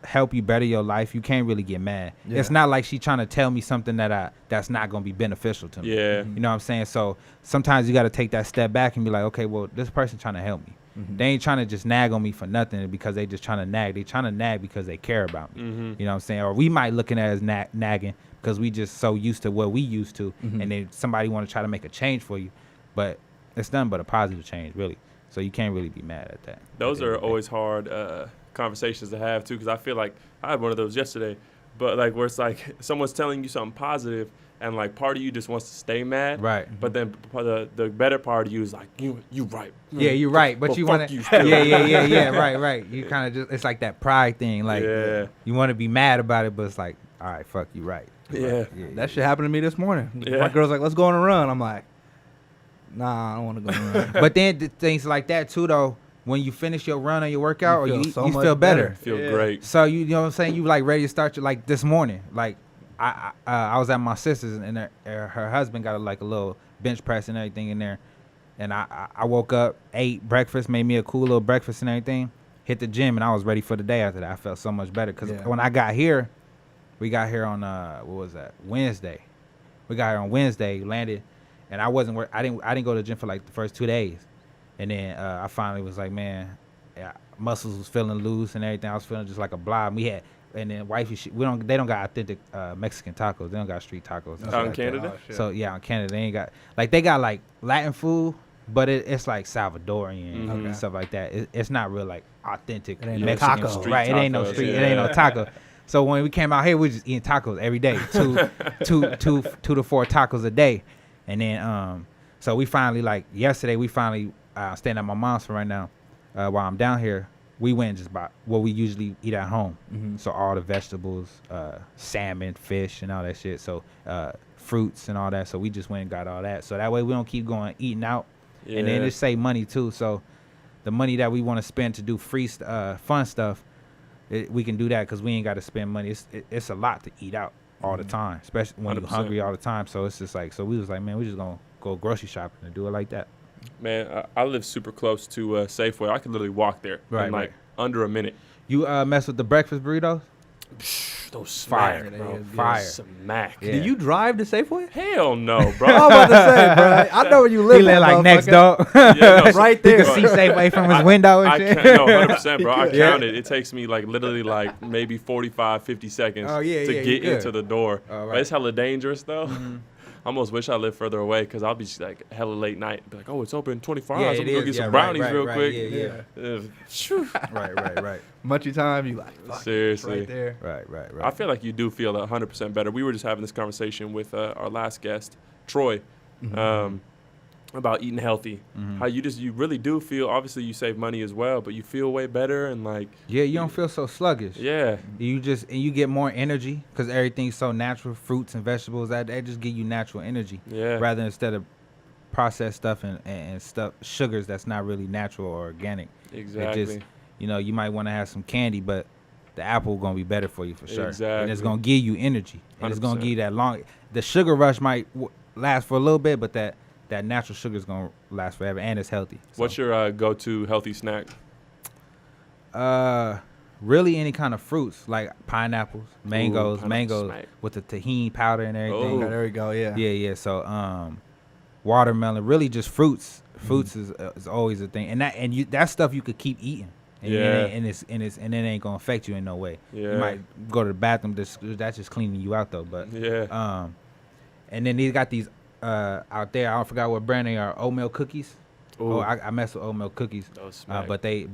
help you better your life, you can't really get mad. It's not like she trying to tell me something that's not gonna be beneficial to me. Yeah. You know what I'm saying? So sometimes you got to take that step back and be like, okay, well, this person trying to help me. They ain't trying to just nag on me for nothing because they just trying to nag. They trying to nag because they care about me. You know what I'm saying? Or we might looking at it as nagging because we just so used to what we used to, and then somebody want to try to make a change for you, but it's nothing but a positive change, really. So you can't really be mad at that. Those are always hard conversations to have too, because I feel like I had one of those yesterday, but like where it's like someone's telling you something positive and like part of you just wants to stay mad, right? But then the better part of you is like you right. Yeah, you're right, but you want to. Yeah. Right. You kind of just it's like that pride thing, like you want to be mad about it, but it's like, all right, fuck you, right? Yeah. That shit happened to me this morning. Yeah. My girl's like, let's go on a run. I'm like, nah, I don't want to go on a run. But then things like that too, though. When you finish your run or your workout, you feel better. Feel great. So you know what I'm saying? You like ready to start your like this morning. Like I was at my sister's and her husband got like a little bench press and everything in there, and I woke up, ate breakfast, made me a cool little breakfast and everything, hit the gym, and I was ready for the day after that. I felt so much better because when I got here, we got here on what was that, Wednesday. We got here on Wednesday, landed, and I didn't go to the gym for like the first 2 days. And then I finally was like, man, muscles was feeling loose and everything. I was feeling just like a blob. And then wifey, they don't got authentic Mexican tacos. They don't got street tacos. Out in Canada? So yeah, in Canada they ain't got they got like Latin food, but it's like Salvadorian and stuff like that. It's not real like authentic It ain't no Mexican taco. street. Right? It ain't no tacos, street. yeah. It ain't no taco. So when we came out here, we just eating tacos every day, two to 4 tacos a day, and then so we finally yesterday we finally staying at my mom's for right now while I'm down here. We went and just bought what we usually eat at home. So all the vegetables, salmon, fish, and all that shit. So fruits and all that. So we just went and got all that. So that way we don't keep going eating out. Yeah. And then it save money too. So the money that we want to spend to do free fun stuff, we can do that because we ain't got to spend money. It's a lot to eat out all the time, especially when you're 100%. hungry all the time. So it's just so we was like, man, we just gonna go grocery shopping and do it like that. Man, I live super close to Safeway. I could literally walk there in Right. under a minute. You mess with the breakfast burritos? Those Fire, smack, they bro. is good. Fire. Smack. Yeah. Do you drive to Safeway? Hell no, I'm bro. about to say, bro. I know where you live. He live at, like next motherfucker. door. Yeah, no, Right You there. can see Safeway from his window and I shit. can't, no, 100%, bro. I Yeah. counted. It takes me literally maybe 45, 50 seconds Oh, yeah, to yeah, get you into the door. Oh, But right. it's hella dangerous, though. I almost wish I lived further away because I'll be just hella late night. Be like, oh, it's open 24 hours. I'm going to go get some brownies real quick. Yeah. Phew. Right. Munchy time, you like, fuck it, it's Seriously. right there. Right. I feel like you do feel 100% better. We were just having this conversation with our last guest, Troy, about eating healthy. How you really do feel. Obviously, you save money as well, but you feel way better and Yeah, you don't feel so sluggish. yeah, You get more energy because everything's so natural. Fruits and vegetables that just give you natural energy. yeah, Rather instead of processed stuff and stuff sugars that's not really natural or organic. exactly. It just you might want to have some candy, but the apple gonna be better for you for sure. And it's Exactly. gonna give you energy. And it's gonna 100%. give you that long. The sugar rush might last for a little bit, but that natural sugar is gonna last forever, and it's healthy. So, What's your go-to healthy snack? really any kind of fruits like pineapples, mangoes, pineapple smack. with the tahini powder and everything. Ooh. Okay, there we go. Yeah. Yeah. So watermelon, really just fruits. Fruits is always a thing, and that stuff you could keep eating. And Yeah. and it ain't gonna affect you in no way. Yeah. You might go to the bathroom. That's just cleaning you out though. But Yeah. and then they got these out there. I forgot what brand they are. Oatmeal cookies. Ooh. Oh, I mess with oatmeal cookies. Those smack. But they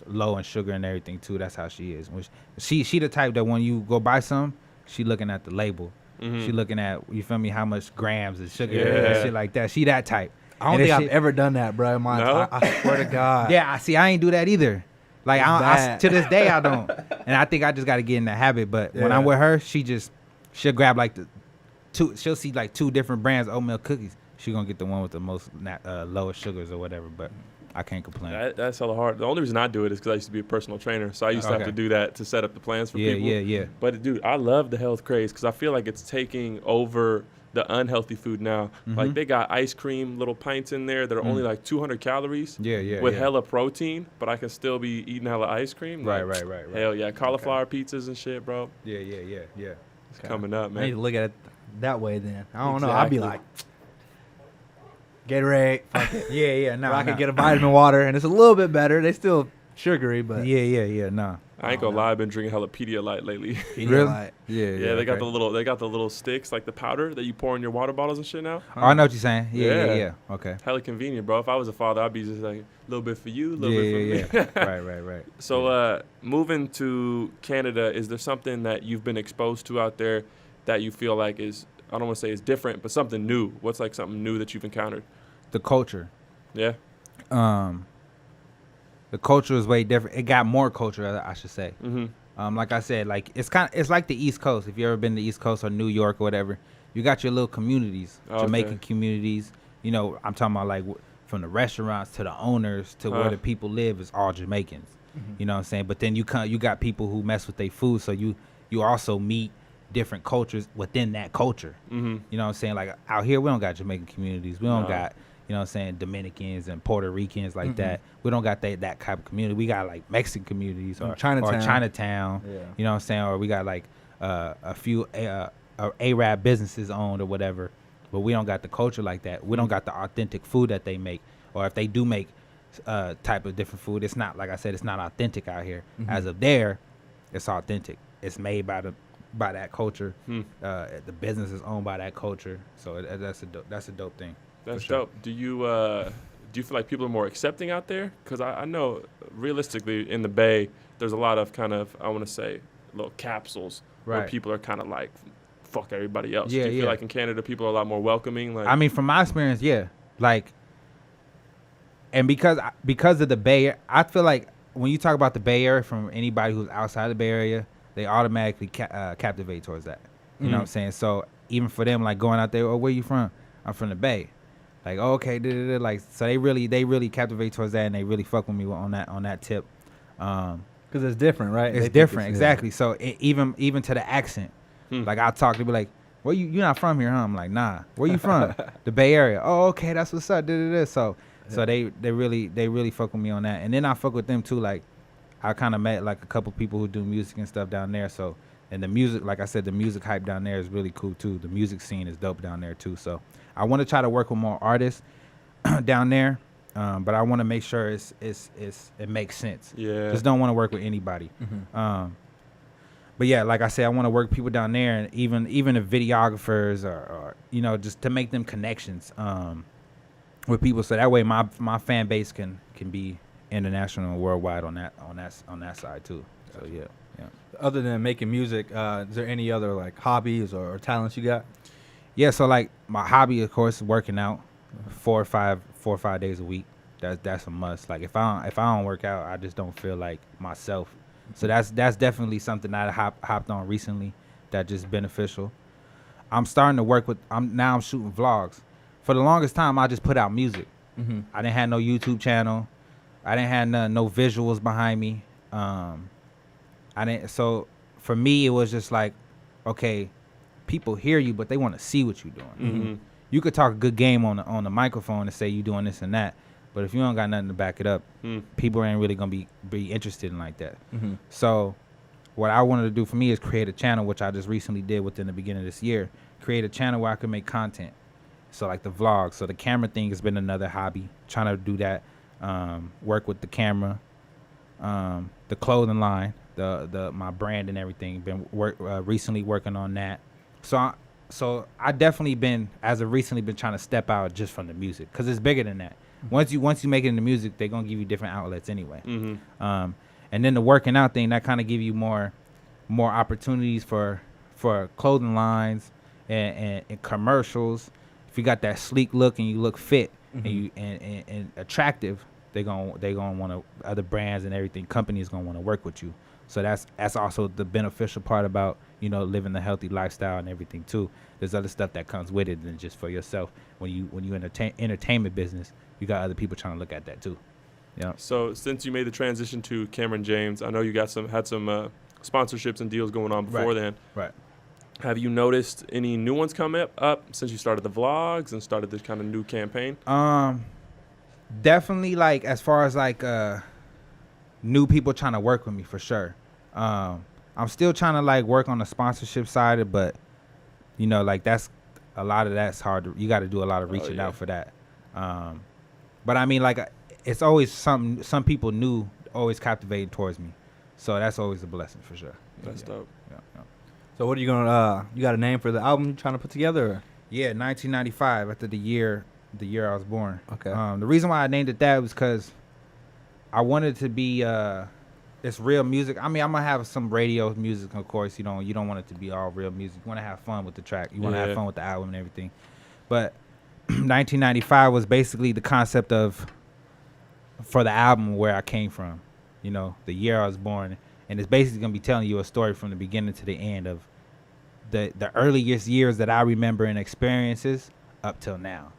low in sugar and everything too. That's how she is. When she the type that when you go buy some, she looking at the label. She looking at, you feel me, how much grams of sugar and Yeah. shit like that. She that type. I don't And think if I've she- ever done that, bro. No? I swear to God. Yeah, I ain't do that either. Like It's I bad. to this day I don't, and I think I just got to get in the habit. But when Yeah. I'm with her, she'll grab like she'll see like 2 different brands of oatmeal cookies. She gonna get the one with the most lowest sugars or whatever. But I can't complain. That's hella hard. The only reason I do it is because I used to be a personal trainer, so I used to have Okay. to do that to set up the plans for people. Yeah. But dude, I love the health craze because I feel like it's taking over the unhealthy food now. Like they got ice cream, little pints in there that are only like 200 calories. Yeah. With hella protein, but I can still be eating hella ice cream. Right. Like, Hell yeah, cauliflower pizzas and shit, bro. Yeah. It's coming up, I need man. to look at it that way then. I don't know. I'd be Exactly. like, Gatorade. Fuck it. Yeah. Or I could get a vitamin water, and it's a little bit better. They still sugary, but Yeah. Nah. I ain't gonna lie, I've been drinking hella Pedialyte lately. Pedialyte. Yeah. They got the little sticks, like the powder that you pour in your water bottles and shit now. Oh, I know what you're saying. Yeah. Yeah. Okay. Hella convenient, bro. If I was a father, I'd be just like a little bit for you, a little bit for me. Right. So, moving to Canada, is there something that you've been exposed to out there that you feel like is, I don't want to say is different, but something new? What's like something new that you've encountered? The culture. Yeah. The culture is way different. It got more culture, I should say. Mm-hmm. Like I said, like it's like the East Coast. If you ever been to the East Coast or New York or whatever, you got your little communities, Okay. Jamaican communities. You know, I'm talking about like from the restaurants to the owners to where the people live is all Jamaicans. You know what I'm saying? But then you got people who mess with their food, so you also meet different cultures within that culture. Mm-hmm. You know what I'm saying? Like out here, we don't got Jamaican communities. We don't No. got, you know what I'm saying, Dominicans and Puerto Ricans like that. We don't got that type of community. We got like Mexican communities or Chinatown. Yeah. You know what I'm saying? Or we got like a few Arab businesses owned or whatever. But we don't got the culture like that. We don't got the authentic food that they make. Or if they do make type of different food. It's not, like I said, it's not authentic out here. As of there, it's authentic. It's made by that culture. The business is owned by that culture. So that's a dope thing. That's sure. dope. Do you feel like people are more accepting out there? Because I know realistically in the Bay, there's a lot of kind of, I want to say, little capsules where people are kind of like, fuck everybody else. Yeah, Do you feel like in Canada people are a lot more welcoming? Like, I mean, from my experience, yeah. Like, and because of the Bay, I feel like when you talk about the Bay Area from anybody who's outside the Bay Area, they automatically captivate towards that. You know what I'm saying? So even for them, like going out there, oh, where you from? I'm from the Bay. Like, oh, okay, like, so they really captivate towards that, and they really fuck with me on that tip. Because it's different, right? It's different, exactly. So even to the accent, like I talk to be like, where you not from here, huh? I'm like, nah. Where you from? The Bay Area. Oh, okay, that's what's up. So they really fuck with me on that, and then I fuck with them too. Like, I kind of met like a couple people who do music and stuff down there. So, and the music, like I said, the music hype down there is really cool too. The music scene is dope down there too. So I want to try to work with more artists down there, but I want to make sure it makes sense. Yeah. Just don't want to work with anybody. But yeah, like I said, I want to work with people down there, and even the videographers or just to make them connections with people, so that way my fan base can be international and worldwide on that side too. So yeah. Other than making music, is there any other like hobbies or talents you got? Yeah, so like my hobby, of course, is working out 4 or 5 days a week. That's a must. Like if I don't work out, I just don't feel like myself. So that's definitely something that I hopped on recently that just beneficial. I'm starting to work with. I'm shooting vlogs. For the longest time, I just put out music. I didn't have no YouTube channel. I didn't have no visuals behind me. So for me, it was just like, okay, people hear you, but they want to see what you're doing. You could talk a good game on the microphone and say you're doing this and that, but if you don't got nothing to back it up, people ain't really gonna be interested in like that. So what I wanted to do for me is create a channel, which I just recently did within the beginning of this year. Create a channel where I could make content. So like the vlogs. So the camera thing has been another hobby. Trying to do that. Work with the camera, the clothing line, my brand and everything. Been recently working on that. So I definitely recently been trying to step out just from the music, because it's bigger than that. Once you make it in the music, they're gonna give you different outlets anyway. And then the working out thing, that kind of give you more opportunities for clothing lines and commercials. If you got that sleek look and you look fit and attractive, they're gonna want to, other brands and everything, companies gonna want to work with you. So that's also the beneficial part about living the healthy lifestyle and everything too. There's other stuff that comes with it than just for yourself. When you entertainment business, you got other people trying to look at that too. Yeah. So since you made the transition to Cameron James, I know you had some sponsorships and deals going on before then. Right. Have you noticed any new ones come up since you started the vlogs and started this kind of new campaign? Definitely, like as far as like new people trying to work with me, for sure. I'm still trying to like work on the sponsorship side, but like that's a lot of that's hard. You got to do a lot of reaching out for that. But I mean, like it's always some people new always captivating towards me, so that's always a blessing for sure. That's dope. Yeah. So what are you gonna? You got a name for the album you're trying to put together? Or? Yeah, 1995, after the year I was born. Okay. The reason why I named it that was because I wanted to be it's real music. I mean, I'm gonna have some radio music, of course. You don't want it to be all real music. You want to have fun with the track. You want to have fun with the album and everything. But 1995 was basically the concept for the album where I came from. The year I was born. And it's basically going to be telling you a story from the beginning to the end of the earliest years that I remember and experiences up till now.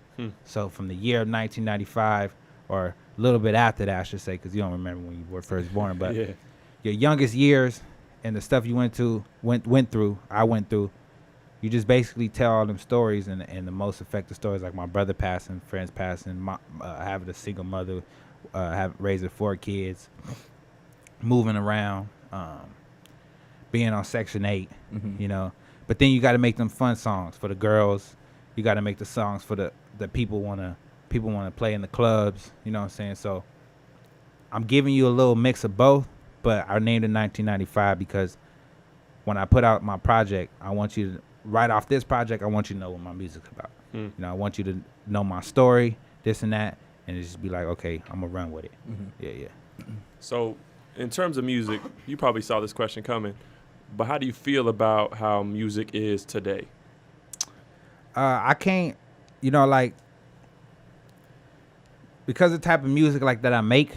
So from the year of 1995, or a little bit after that, I should say, because you don't remember when you were first born. But your youngest years and the stuff you went through, I went through, you just basically tell all them stories and the most effective stories, like my brother passing, friends passing, having a single mother, raising 4 kids, moving around. Being on Section 8, but then you got to make them fun songs for the girls. You got to make the songs for the people want to play in the clubs. You know what I'm saying? So I'm giving you a little mix of both, but I named it 1995 because when I put out my project, I want you to, right off this project, I want you to know what my music's about. You know, I want you to know my story, this and that, and it just be like, okay, I'm gonna run with it. Yeah. So, in terms of music, you probably saw this question coming, but how do you feel about how music is today? I can't, you know, like, because the type of music like that I make,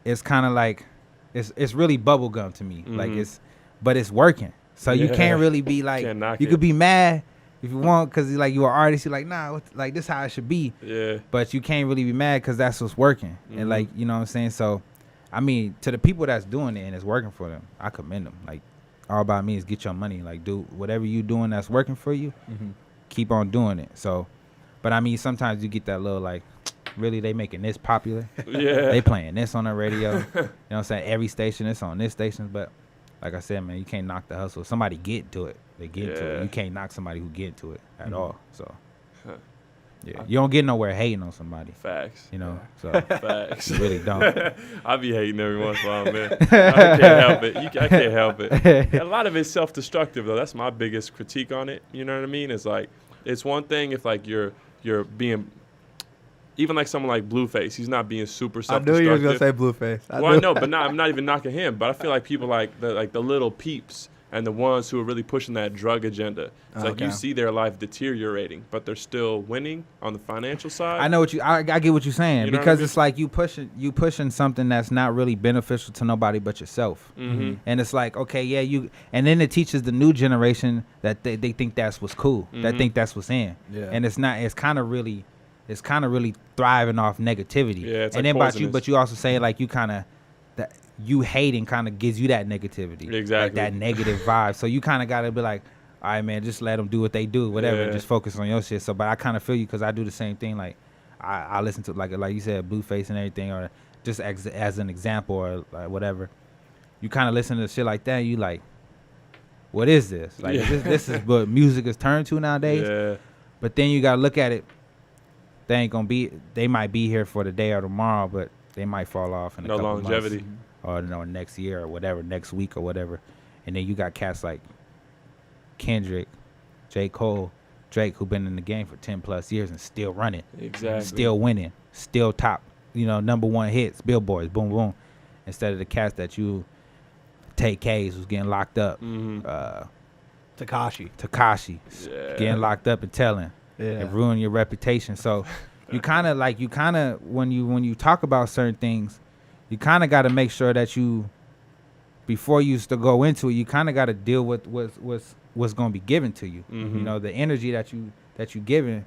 it's kind of like, it's really bubblegum to me. Like but it's working. So you can't really be like, you could be mad if you want, because like you're an artist, you're like, nah, like this how it should be. Yeah. But you can't really be mad because that's what's working. And like, you know what I'm saying? So, I mean, to the people that's doing it and it's working for them, I commend them. Like, all about me is get your money. Like, do whatever you doing that's working for you, keep on doing it. So, but I mean, sometimes you get that little like, really, they making this popular? Yeah. They playing this on the radio. You know what I'm saying? Every station, it's on this station. But like I said, man, you can't knock the hustle. Somebody get to it. They get to it. You can't knock somebody who get to it at all. So, yeah. You don't get nowhere hating on somebody. Facts. You know? So, facts. You really don't. I be hating every once in a while, man. I can't help it. I can't help it. A lot of it's self-destructive, though. That's my biggest critique on it. You know what I mean? It's like, it's one thing if, like, you're being... Even like someone like Blueface, he's not being super self-destructive. I knew you was gonna say Blueface. I know, but I'm not even knocking him. But I feel like people like the little peeps and the ones who are really pushing that drug agenda. It's like you see their life deteriorating, but they're still winning on the financial side. I know what I get what you're saying, you know because it's like you pushing something that's not really beneficial to nobody but yourself. And it's like, okay, yeah, and then it teaches the new generation that they think that's what's cool, that think that's what's in, and it's not. It's kind of really thriving off negativity. Yeah, it's and like then poisonous. But you also say like you kind of that you hating kind of gives you that negativity, exactly, like that negative vibe. So you kind of got to be like, all right, man, just let them do what they do, whatever. Yeah. Just focus on your shit. So, but I kind of feel you because I do the same thing. Like I listen to like you said, Blueface and everything, or just as an example, or like whatever. You kind of listen to shit like that. And you like, what is this? Like this is what music is turned to nowadays. Yeah. But then you gotta look at it. They might be here for the day or tomorrow, but they might fall off in a couple longevity months or next year or whatever, next week or whatever. And then you got cats like Kendrick, J. Cole, Drake, who been in the game for 10 plus years and still running, still winning, still top, number one hits, billboards, boom, boom. Instead of the cats that you take K's who's getting locked up, Tekashi, getting locked up and telling. Yeah. And ruin your reputation. So you kind of when you talk about certain things, you kind of got to make sure that before you go into it, you kind of got to deal with what's going to be given to you. The energy that you giving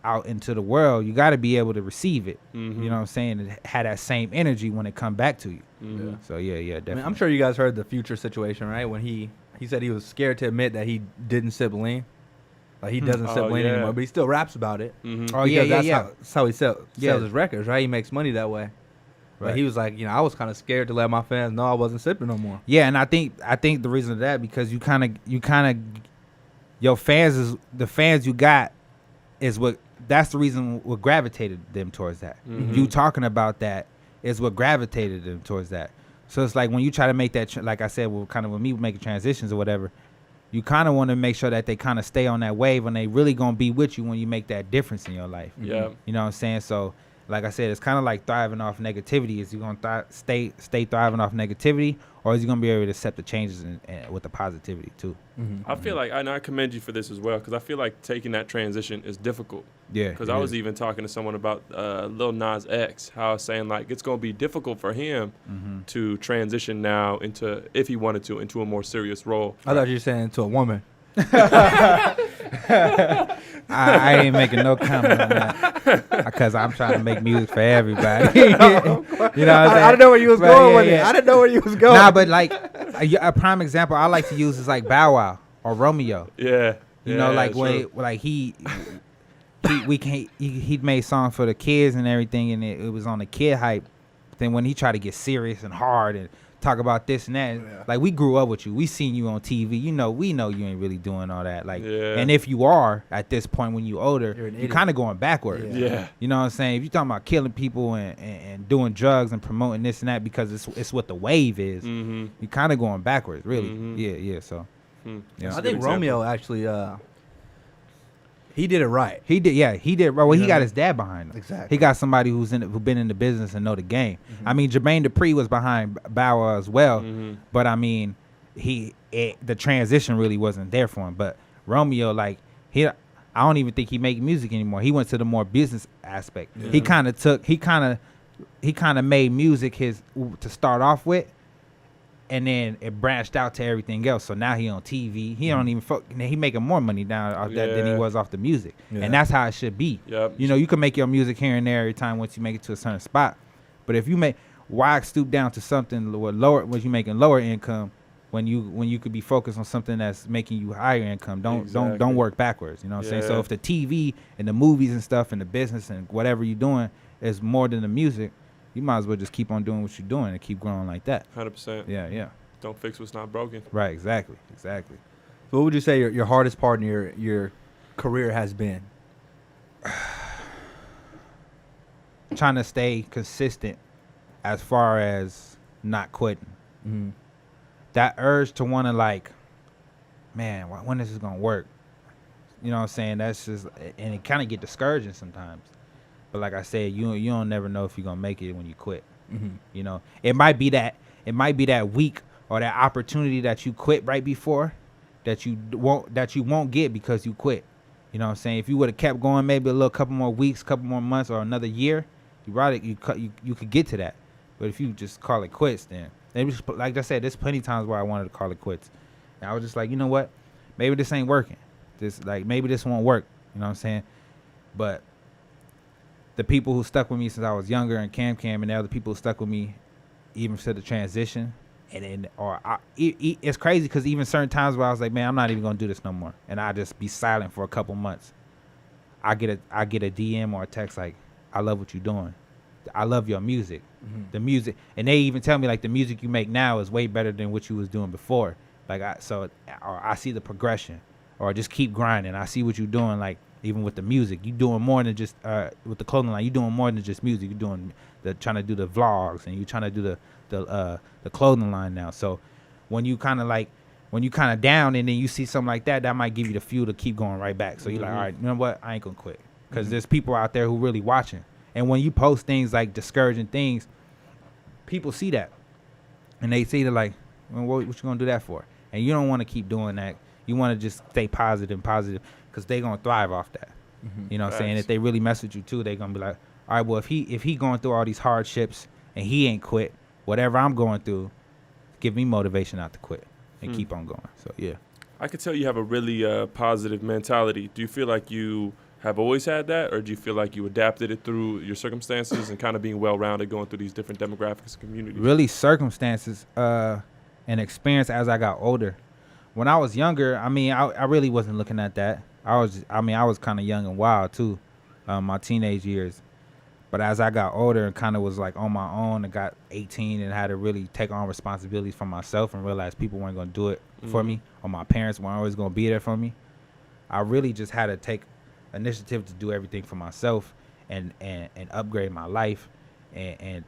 out into the world, you got to be able to receive it. You know what I'm saying? And have that same energy when it come back to you. Yeah. So yeah, definitely. I mean, I'm sure you guys heard the Future situation, right? When he said he was scared to admit that he didn't sip lean. Like he doesn't sip lean anymore, but he still raps about it. Oh yeah. That's how he sells his records, right? He makes money that way. Right. But he was like, I was kind of scared to let my fans know I wasn't sipping no more. Yeah, and I think the reason of that because you kind of your fans is the fans you got is that's the reason what gravitated them towards that. You talking about that is what gravitated them towards that. So it's like when you try to make that, like I said, kind of when me making transitions or whatever. You kind of want to make sure that they kind of stay on that wave and they really going to be with you when you make that difference in your life. Yeah. You know what I'm saying? So, like I said, it's kind of like thriving off negativity. Is you going to stay thriving off negativity, or is you going to be able to accept the changes with the positivity too? I feel like, I commend you for this as well, because I feel like taking that transition is difficult. Yeah. Because I was even talking to someone about Lil Nas X, how I was saying like it's going to be difficult for him to transition now if he wanted to, into a more serious role. I thought you were saying to a woman. I ain't making no comment on that because I'm trying to make music for everybody. You know what I didn't know where you was going with it. I didn't know where you was going. Nah, but like a prime example I like to use is like Bow Wow or Romeo. Yeah. You know, like when like he made songs for the kids and everything, and it was on the kid hype. Then when he tried to get serious and hard and talk about this and that. Yeah. Like, we grew up with you. We seen you on TV. We know you ain't really doing all that. Like, Yeah. and if you are at this point when you older, You're an you're idiot. kind of going backwards. Yeah. You know what I'm saying? If you're talking about killing people and doing drugs and promoting this and that because it's what the wave is, Mm-hmm. you're kind of going backwards, really. Mhm. Yeah. So Hmm. Yeah. That's I a good think example. Romeo actually, he did it right. he did. Well, You he know got what I his dad behind him. Exactly. He got somebody who been in the business and know the game. I mean, Jermaine Dupri was behind Bow Wow as well, Mhm. but I mean, the transition really wasn't there for him. But Romeo, like, I don't even think he make music anymore. He went to the more business aspect. Yeah. He kind of made music to start off with, and then it branched out to everything else. So now he on TV. He don't even he making more money now off that than he Yeah. was off the music, Yeah. and that's how it should be. Yep. You know, you can make your music here and there every time once you make it to a certain spot. But if you why stoop down to something with lower when you making lower income when you could be focused on something that's making you higher income? Don't Exactly. work backwards. You know what I'm saying? So Yeah. if the TV and the movies and stuff and the business and whatever you're doing is more than the music, you might as well just keep on doing what you're doing and keep growing like that. 100%. Yeah. Don't fix what's not broken. Right, exactly. So what would you say your hardest part in your career has been? Trying to stay consistent as far as not quitting. Mm-hmm. That urge to want to, like, man, when is this gonna work? You know what I'm saying? That's just, and it kind of get discouraging sometimes. But like I said, you don't never know if you're gonna make it when you quit. Mm-hmm. You know, it might be that week or that opportunity that you quit right before that you won't get because you quit. You know what I'm saying? If you would have kept going maybe a couple more weeks, couple more months, or another year, you could get to that. But if you just call it quits, then like I said, there's plenty of times where I wanted to call it quits. And I was just like, you know what? Maybe this ain't working. Maybe this won't work. You know what I'm saying? But the people who stuck with me since I was younger and Cam and the other people who stuck with me even to the transition, it's crazy because even certain times where I was like, man, I'm not even gonna do this no more, and I just be silent for a couple months. I get a DM or a text like, I love what you're doing. I love your music. Mm-hmm. The music, and they even tell me like the music you make now is way better than what you was doing before. Or I see the progression, or just keep grinding. I see what you're doing. Like even with the music, you doing more than just with the clothing line. You doing more than just music. You're doing trying to do the vlogs, and you trying to do the clothing line now. So when you kind of down, and then you see something like that might give you the fuel to keep going right back. So you're like, all right, you know what? I ain't gonna quit because there's people out there who really watching. And when you post things like discouraging things, people see that, and they see like, well, what you gonna do that for? And you don't want to keep doing that. You want to just stay positive, because they gonna thrive off that. Mm-hmm. You know what I'm saying? Facts. If they really mess with you too, they gonna be like, all right, well, if he going through all these hardships and he ain't quit, whatever I'm going through, give me motivation not to quit and keep on going. So yeah. I could tell you have a really positive mentality. Do you feel like you have always had that, or do you feel like you adapted it through your circumstances and kind of being well-rounded going through these different demographics and communities? Really circumstances and experience as I got older. When I was younger, I mean, I really wasn't looking at that. I was kind of young and wild too, my teenage years. But as I got older and kind of was like on my own and got 18 and had to really take on responsibilities for myself and realize people weren't going to do it for me, or my parents weren't always going to be there for me, I really just had to take initiative to do everything for myself and upgrade my life and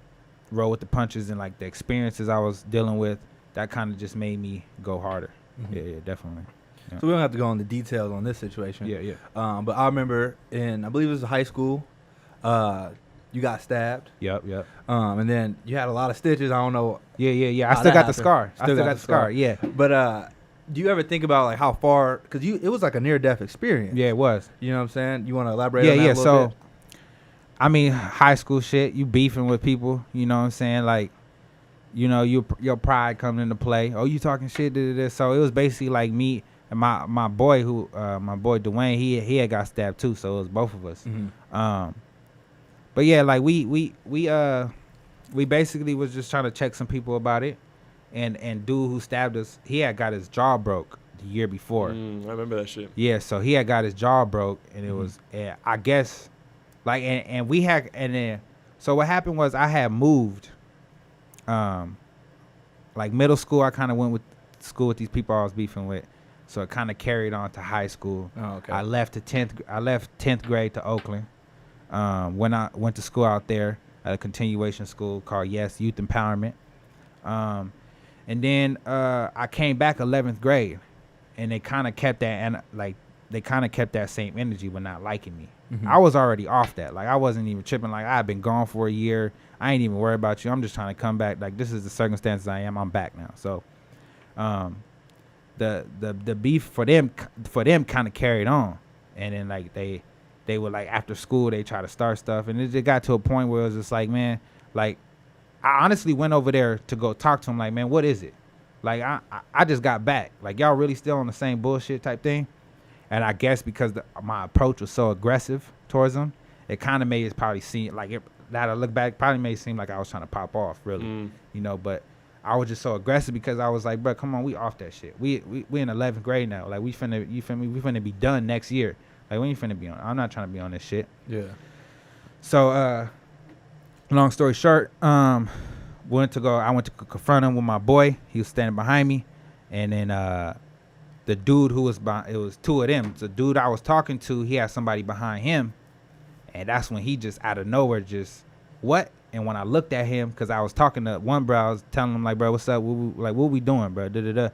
roll with the punches, and like the experiences I was dealing with, that kind of just made me go harder. Mm-hmm. Yeah, definitely. Yeah. So we don't have to go into details on this situation. Yeah. But I remember I believe it was high school, you got stabbed. Yep. And then you had a lot of stitches. I don't know. Yeah. How I still that got the happened. scar. I still got the scar. Yeah. But do you ever think about like how far? Because it was like a near-death experience. Yeah, it was. You know what I'm saying? You want to elaborate on that a little So, bit? I mean, high school shit, you beefing with people, you know what I'm saying? Like, you know, your pride coming into play. Oh, you talking shit, da. So it was basically like me and my boy Dwayne, he had got stabbed too, so it was both of us. Mm-hmm. But yeah, like we basically was just trying to check some people about it, and dude who stabbed us, he had got his jaw broke the year before. I remember that shit. Yeah, so he had got his jaw broke, and it was, I guess, like, and we had, and then, so what happened was I had moved, like middle school, I kind of went with school with these people I was beefing with, so it kind of carried on to high school. Oh, okay. I left 10th grade to Oakland. When I went to school out there at a continuation school called Youth Empowerment. And then I came back 11th grade, and they kind of kept that, and like they kind of kept that same energy but not liking me. Mhm. I was already off that. Like I wasn't even tripping. Like I've been gone for a year. I ain't even worried about you. I'm just trying to come back. Like this is the circumstances I am. I'm back now. So, the beef for them kind of carried on, and then like they were like after school they try to start stuff, and it just got to a point where it was just like, man, like I honestly went over there to go talk to him. Like, man, what is it? Like I just got back. Like y'all really still on the same bullshit type thing. And I guess because my approach was so aggressive towards them, it kind of made it probably seem like that I look back, probably made it seem like I was trying to pop off, really, you know. But I was just so aggressive because I was like, bro, come on, we off that shit. We in 11th grade now. Like we finna, you feel me? We finna be done next year. Like we ain't finna be on. I'm not trying to be on this shit. Yeah. So long story short, I went to confront him with my boy. He was standing behind me, and then the dude who was it was two of them. The dude I was talking to, he had somebody behind him, and that's when he just out of nowhere just what? And when I looked at him, because I was talking to one bro, I was telling him like, bro, what's up? What we doing, bro? Da da da.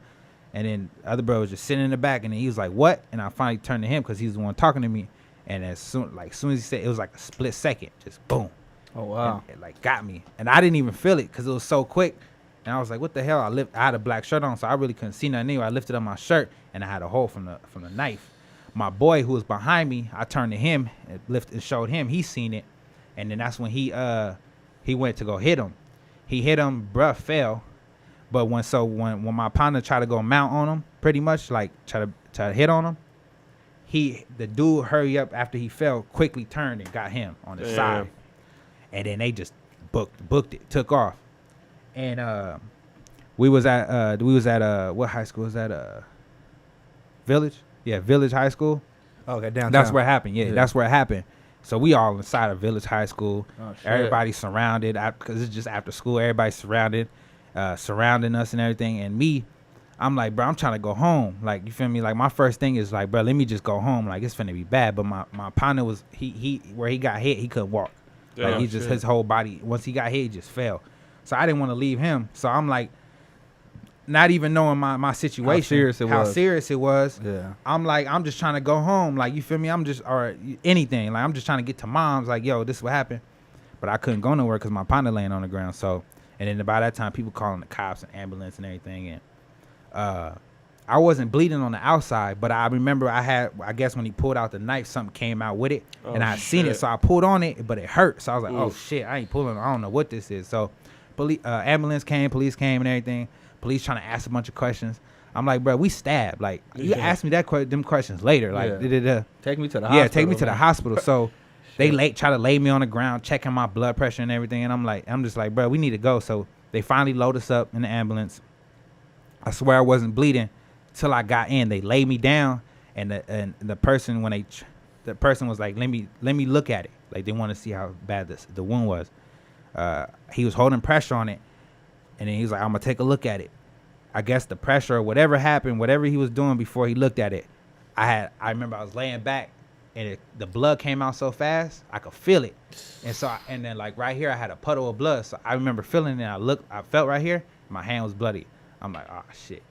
And then the other bro was just sitting in the back, and then he was like, what? And I finally turned to him because he was the one talking to me. And as soon as he said, it was like a split second, just boom. Oh wow. And it like got me, and I didn't even feel it because it was so quick. And I was like, what the hell? I had a black shirt on, so I really couldn't see nothing anyway. I lifted up my shirt, and I had a hole from the knife. My boy who was behind me, I turned to him and showed him. He seen it, and then that's when he went to go hit him. He hit him, bruh fell. But when my partner tried to go mount on him, pretty much like try to hit on him, the dude hurry up after he fell, quickly turned and got him on the side, and then they just booked it, took off. And we was at what high school was that? Village? Yeah, Village High School. Okay, downtown. That's where it happened. Yeah, that's where it happened. So we all inside of Village High School. Oh, shit. Everybody surrounded because it's just after school. Everybody surrounding us and everything. And I'm like, bro, I'm trying to go home. Like, you feel me? Like my first thing is like, bro, let me just go home. Like it's finna be bad. But my partner was he where he got hit, he couldn't walk. Damn, like his whole body, once he got hit, he just fell. So I didn't want to leave him. So I'm like, not even knowing my situation, how serious it was. Yeah. I'm like, I'm just trying to go home. Like, you feel me? Or anything. Like, I'm just trying to get to mom's. Like, yo, this is what happened. But I couldn't go nowhere because my partner laying on the ground. So, and then by that time, people calling the cops and ambulance and everything. And I wasn't bleeding on the outside, but I remember I guess when he pulled out the knife, something came out with it. And I seen it. So I pulled on it, but it hurt. So I was like, oh, shit, I ain't pulling. I don't know what this is. So ambulance came, police came and everything. Police trying to ask a bunch of questions. I'm like, bro, we stabbed. Like, you ask me them questions later. Like, take me to the hospital. Yeah, take me to the hospital. So they try to lay me on the ground, checking my blood pressure and everything. And I'm just like, bro, we need to go. So they finally load us up in the ambulance. I swear I wasn't bleeding till I got in. They laid me down, and the person the person was like, let me look at it. Like they want to see how bad the wound was. He was holding pressure on it. And then he was like, I'm going to take a look at it. I guess the pressure or whatever happened, whatever he was doing before he looked at it, I remember I was laying back and the blood came out so fast, I could feel it. And so, and then like right here, I had a puddle of blood. So I remember feeling it. I felt right here, my hand was bloody. I'm like, oh shit.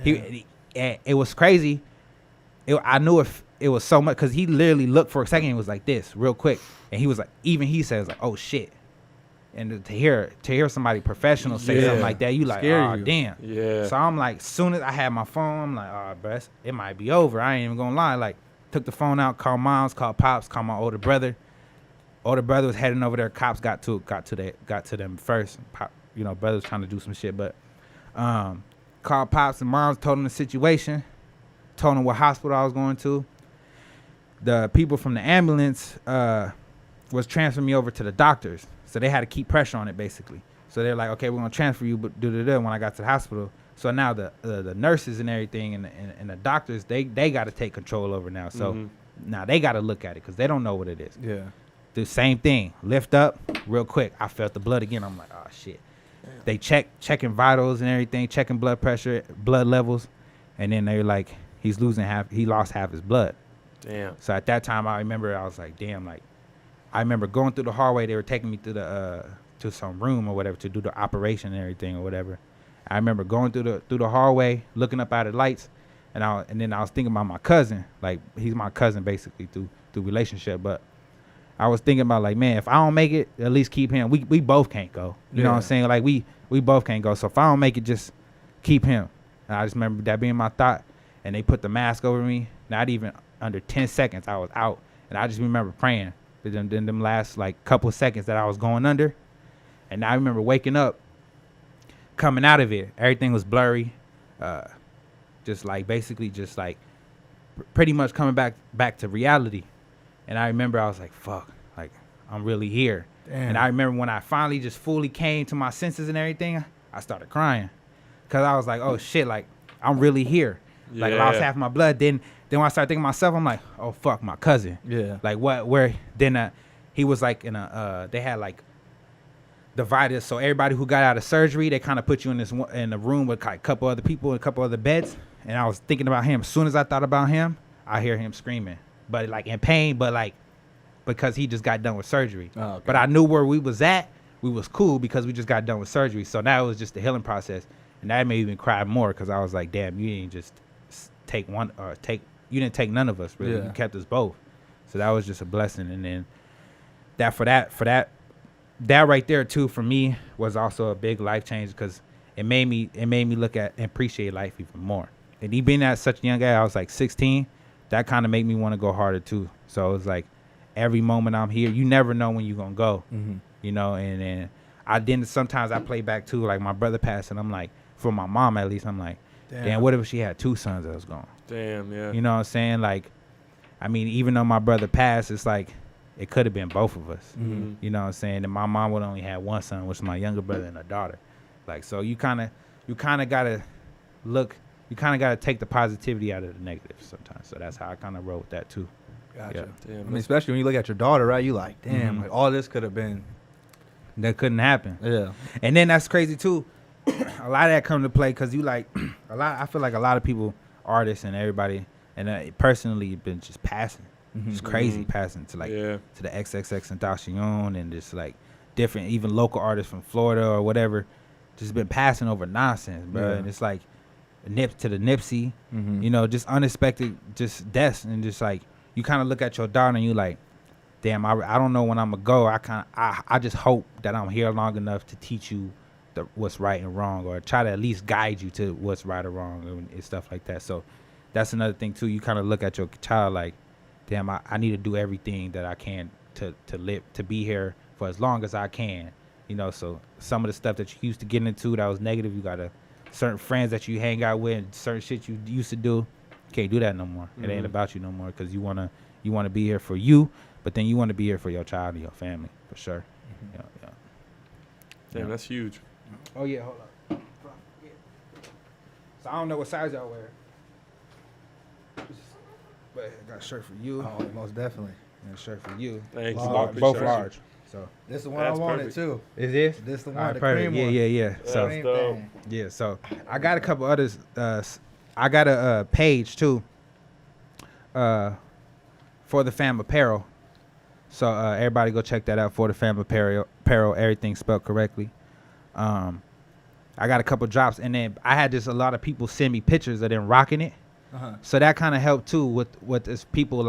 It was crazy. I knew it was so much because he literally looked for a second and was like this real quick. And he was like, even he says like, oh shit. And to hear somebody professional say something like that, you like, oh damn. Yeah. So I'm like, soon as I had my phone, I'm like, oh, bro, it might be over. I ain't even gonna lie. Like, took the phone out, called moms, called pops, called my older brother. Older brother was heading over there. Cops got to them first. Pop, brother was trying to do some shit, but called pops and moms, told them the situation, told them what hospital I was going to. The people from the ambulance was transferring me over to the doctors. So they had to keep pressure on it, basically. So they're like, okay, we're going to transfer you, but when I got to the hospital. So now the nurses and everything and the doctors, they got to take control over now. So now they got to look at it because they don't know what it is. Yeah. The same thing. Lift up real quick. I felt the blood again. I'm like, oh, shit. they checking vitals and everything, checking blood pressure, blood levels, and then they're like, he lost half his blood. Damn. So at that time, I remember I was like, damn, like, I remember going through the hallway. They were taking me through to some room or whatever to do the operation and everything or whatever. I remember going through the hallway, looking up at the lights, and then I was thinking about my cousin. Like, he's my cousin basically through relationship, but I was thinking about, like, man, if I don't make it, at least keep him. We both can't go. You know what I'm saying? Like, we both can't go. So if I don't make it, just keep him. And I just remember that being my thought. And they put the mask over me. Not even under 10 seconds, I was out. And I just remember praying. Then them last, like, couple of seconds that I was going under. And I remember waking up, coming out of it. Everything was blurry. Just like, basically just like pretty much coming back to reality. And I remember I was like, fuck, like, I'm really here. Damn. And I remember when I finally just fully came to my senses and everything, I started crying. Because I was like, oh, shit, like, I'm really here. Yeah. Like, I lost half my blood. Then when I started thinking to myself, I'm like, oh, fuck, my cousin. Yeah. Like, what, where, then he was like in they had like divided. So everybody who got out of surgery, they kind of put you in a room with like a couple other people and a couple other beds. And I was thinking about him. As soon as I thought about him, I hear him screaming. But like in pain, but like because he just got done with surgery. Oh, okay. But I knew where we was at. We was cool because we just got done with surgery. So now it was just the healing process. And that made me cry more because I was like, damn, you didn't just you didn't take none of us, really. Yeah. You kept us both. So that was just a blessing. And then that right there too for me was also a big life change because it made me look at and appreciate life even more. And even at such a young age, I was like 16, that kind of made me want to go harder too. So it was like every moment I'm here, you never know when you're gonna go. Mm-hmm. You know, and sometimes I play back too, like my brother passed and I'm like, for my mom at least, I'm like, damn, what if she had two sons that was gone? Damn, yeah. You know what I'm saying? Like, I mean, even though my brother passed, it's like it could have been both of us. Mm-hmm. You know what I'm saying? And my mom would only have one son, which is my younger brother and a daughter. Like, so you kind of gotta take the positivity out of the negative sometimes. So that's how I kind of roll with that too. Gotcha. Yeah. Damn, I mean, especially when you look at your daughter, right? You like, damn, like all this could have been. That couldn't happen. Yeah. And then that's crazy too. A lot of that come to play because you like I feel like a lot of people, artists and everybody, and personally been just passing. Mm-hmm. Just crazy passing to like to the XXXTentacion and just like different even local artists from Florida or whatever, just been passing over nonsense, bro. Yeah. And it's like to the Nipsey, you know, just unexpected just deaths and just like you kind of look at your daughter and you like, damn, I don't know when I'm gonna go. I just hope that I'm here long enough to teach you what's right and wrong, or try to at least guide you to what's right or wrong and stuff like that. So that's another thing too. You kind of look at your child like, damn, I need to do everything that I can to live, to be here for as long as I can. You know, so some of the stuff that you used to get into that was negative, you got certain friends that you hang out with, and certain shit you used to do, can't do that no more. Mm-hmm. It ain't about you no more because you wanna be here for you, but then you want to be here for your child and your family for sure. Mm-hmm. Yeah. Damn, that's huge. Oh yeah, hold up. So I don't know what size y'all wear, but I got a shirt for you. Oh, most definitely. And a shirt for you. Thanks. Both large. So this is the one I wanted too. Is this? This is the one. Right, the cream one. Yeah. So dope. Yeah. So I got a couple others. I got a page too. For the Fam Apparel. So everybody go check that out. For the Fam Apparel, everything spelled correctly. I got a couple drops, and then I had a lot of people send me pictures of them rocking it. Uh-huh. So that kind of helped too with this people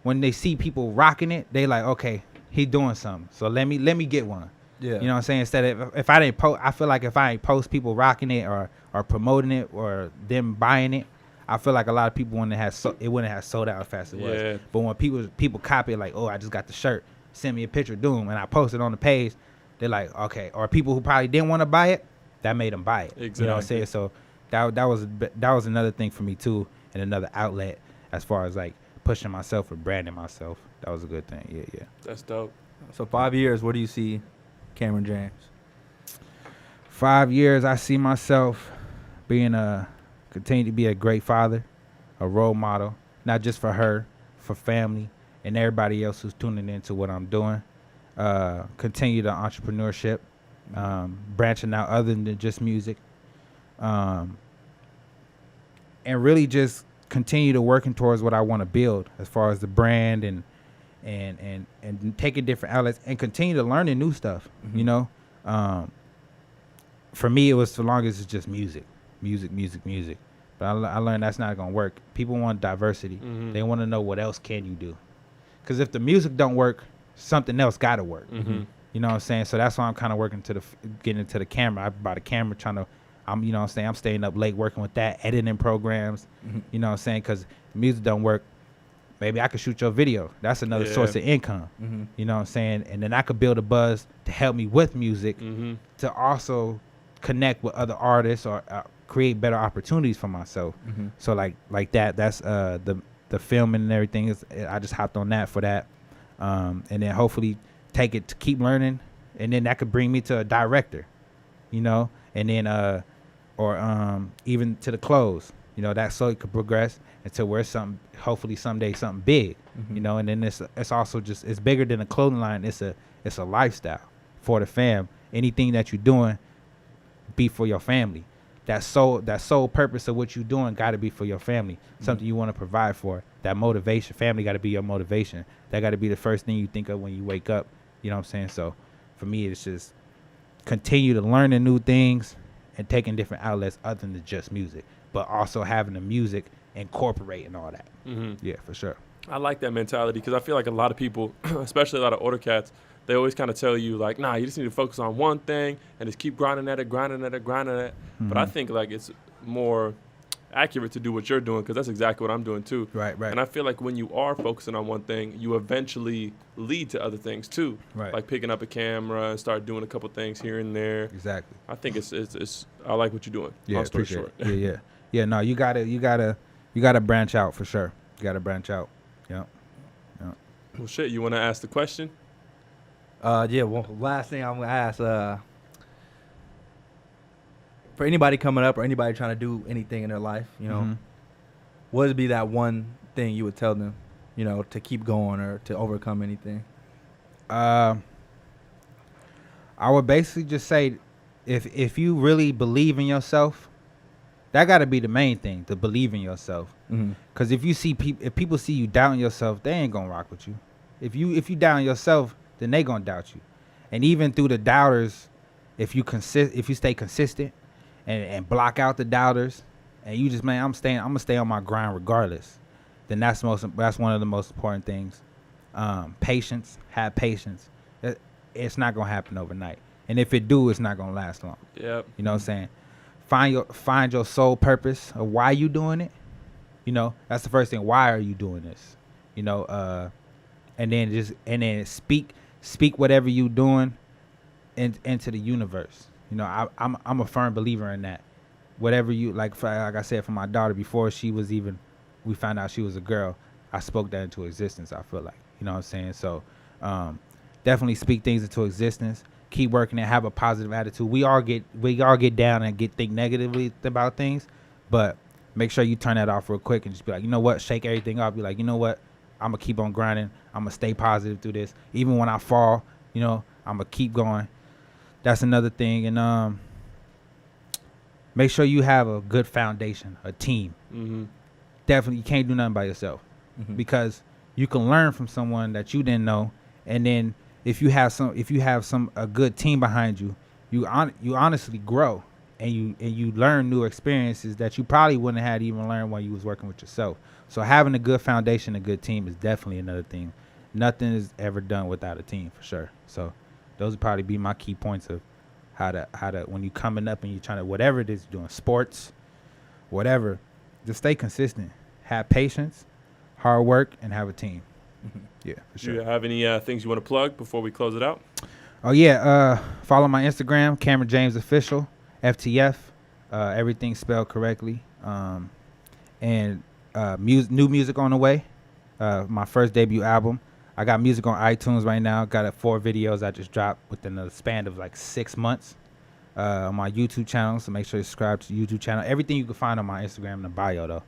when they see people rocking it, they like, okay, he doing something. So let me get one. Yeah. You know what I'm saying? Instead of if I didn't post, I feel like if I ain't post people rocking it or promoting it or them buying it, I feel like a lot of people it wouldn't have sold out as fast as it was. But when people copy it, like, oh, I just got the shirt, send me a picture of Doom, and I post it on the page, they're like, okay. Or people who probably didn't want to buy it, that made them buy it. Exactly. You know what I'm saying? So that was another thing for me too, and another outlet as far as like pushing myself or branding myself. That was a good thing. Yeah. That's dope. So 5 years, where do you see Cameron James? 5 years, I see myself continue to be a great father, a role model, not just for her, for family, and everybody else who's tuning into what I'm doing. Continue the entrepreneurship, branching out other than just music, and really just continue to working towards what I want to build as far as the brand and taking different outlets and continue to learning new stuff. You know, for me, it was so long as it's just music. But I learned that's not gonna work. People want diversity. They want to know what else can you do. Because if the music don't work, something else got to work. You know what I'm saying? So that's why I'm kind of working getting into the camera. I bought a camera, you know what I'm saying? I'm staying up late working with that, editing programs. You know what I'm saying? Because music don't work. Maybe I could shoot your video. That's another source of income. You know what I'm saying? And then I could build a buzz to help me with music to also connect with other artists or create better opportunities for myself. So like that's the filming and everything. I just hopped on that for that. And then hopefully take it to keep learning. And then that could bring me to a director, you know, and then or even to the close, you know, that so it could progress until we're hopefully someday something big, you know. And then it's also just, it's bigger than a clothing line. It's a lifestyle for the fam. Anything that you're doing, be for your family. That sole purpose of what you're doing got to be for your family. Something you want to provide for. That motivation, family got to be your motivation. That got to be the first thing you think of when you wake up. You know what I'm saying? So for me, it's just continue to learning new things and taking different outlets other than just music, but also having the music incorporating all that. Yeah, for sure. I like that mentality because I feel like a lot of people, especially a lot of older cats, they always kind of tell you like, nah, you just need to focus on one thing and just keep grinding at it. But I think like it's more accurate to do what you're doing because that's exactly what I'm doing too. Right. And I feel like when you are focusing on one thing, you eventually lead to other things too. Right. Like picking up a camera and start doing a couple things here and there. Exactly. I think it's I like what you're doing. Yeah, Long story appreciate short. it. Yeah. No, you gotta branch out for sure. You gotta branch out. Yeah. Well, shit, you want to ask the question? Yeah, well, last thing I'm going to ask, for anybody coming up or anybody trying to do anything in their life, you know, what would be that one thing you would tell them, you know, to keep going or to overcome anything? I would basically just say if you really believe in yourself, that got to be the main thing, to believe in yourself. Because if people see you doubting yourself, they ain't going to rock with you. If you doubting yourself, then they gonna doubt you. And even through the doubters, if you stay consistent and block out the doubters, and you just, man, I'm gonna stay on my grind regardless, then that's one of the most important things. Patience, have patience. It's not gonna happen overnight, and if it do, it's not gonna last long. Yep. You know what I'm saying? Find your sole purpose of why you doing it. You know, that's the first thing. Why are you doing this? You know, and then speak whatever you doing into the universe. You know, I'm a firm believer in that. Whatever you like I said, for my daughter, before we found out she was a girl, I spoke that into existence. I feel like, you know what I'm saying? So definitely speak things into existence. Keep working and have a positive attitude. We all get down and think negatively about things, but make sure you turn that off real quick and just be like, you know what, shake everything off. Be like, you know what, I'm going to keep on grinding. I'm going to stay positive through this. Even when I fall, you know, I'm going to keep going. That's another thing. And make sure you have a good foundation, a team. Definitely, you can't do nothing by yourself because you can learn from someone that you didn't know. And then if you have a good team behind you, you honestly grow and you learn new experiences that you probably wouldn't have even learned while you was working with yourself. So having a good foundation, a good team is definitely another thing. Nothing is ever done without a team, for sure. So those would probably be my key points of how to when you coming up and you're trying to, whatever it is you're doing, sports, whatever, just stay consistent. Have patience, hard work, and have a team. Yeah, for sure. Do you have any things you want to plug before we close it out? Oh yeah, follow my Instagram, Cameron James Official, FTF. Everything spelled correctly. And new music on the way. My first debut album. I got music on iTunes right now. Got 4 videos I just dropped within the span of like 6 months. On my YouTube channel, so make sure you subscribe to the YouTube channel. Everything you can find on my Instagram in the bio though.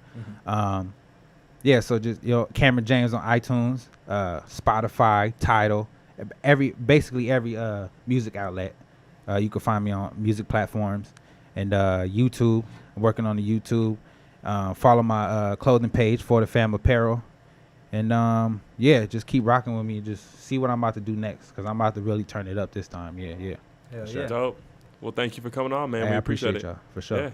Yeah, so just, you know, Cameron James on iTunes, Spotify, Tidal, basically every music outlet. You can find me on music platforms and YouTube. I'm working on the YouTube. Follow my clothing page for the Fam Apparel. And yeah, just keep rocking with me. Just see what I'm about to do next, because I'm about to really turn it up this time. Yeah. Hell Sure. yeah. Dope. Well, thank you for coming on, man. Hey, We I appreciate appreciate it. y'all for sure. Yeah.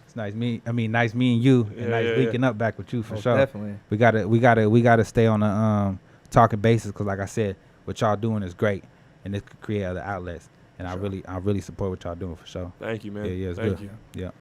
It's nice meeting you, and nice linking up back with you for Most sure. definitely. We gotta stay on a talking basis, because like I said, what y'all doing is great, and it could create other outlets. And Sure. I really support what y'all doing for sure. Thank you, man. Yeah, it's Thank good. you. Yeah.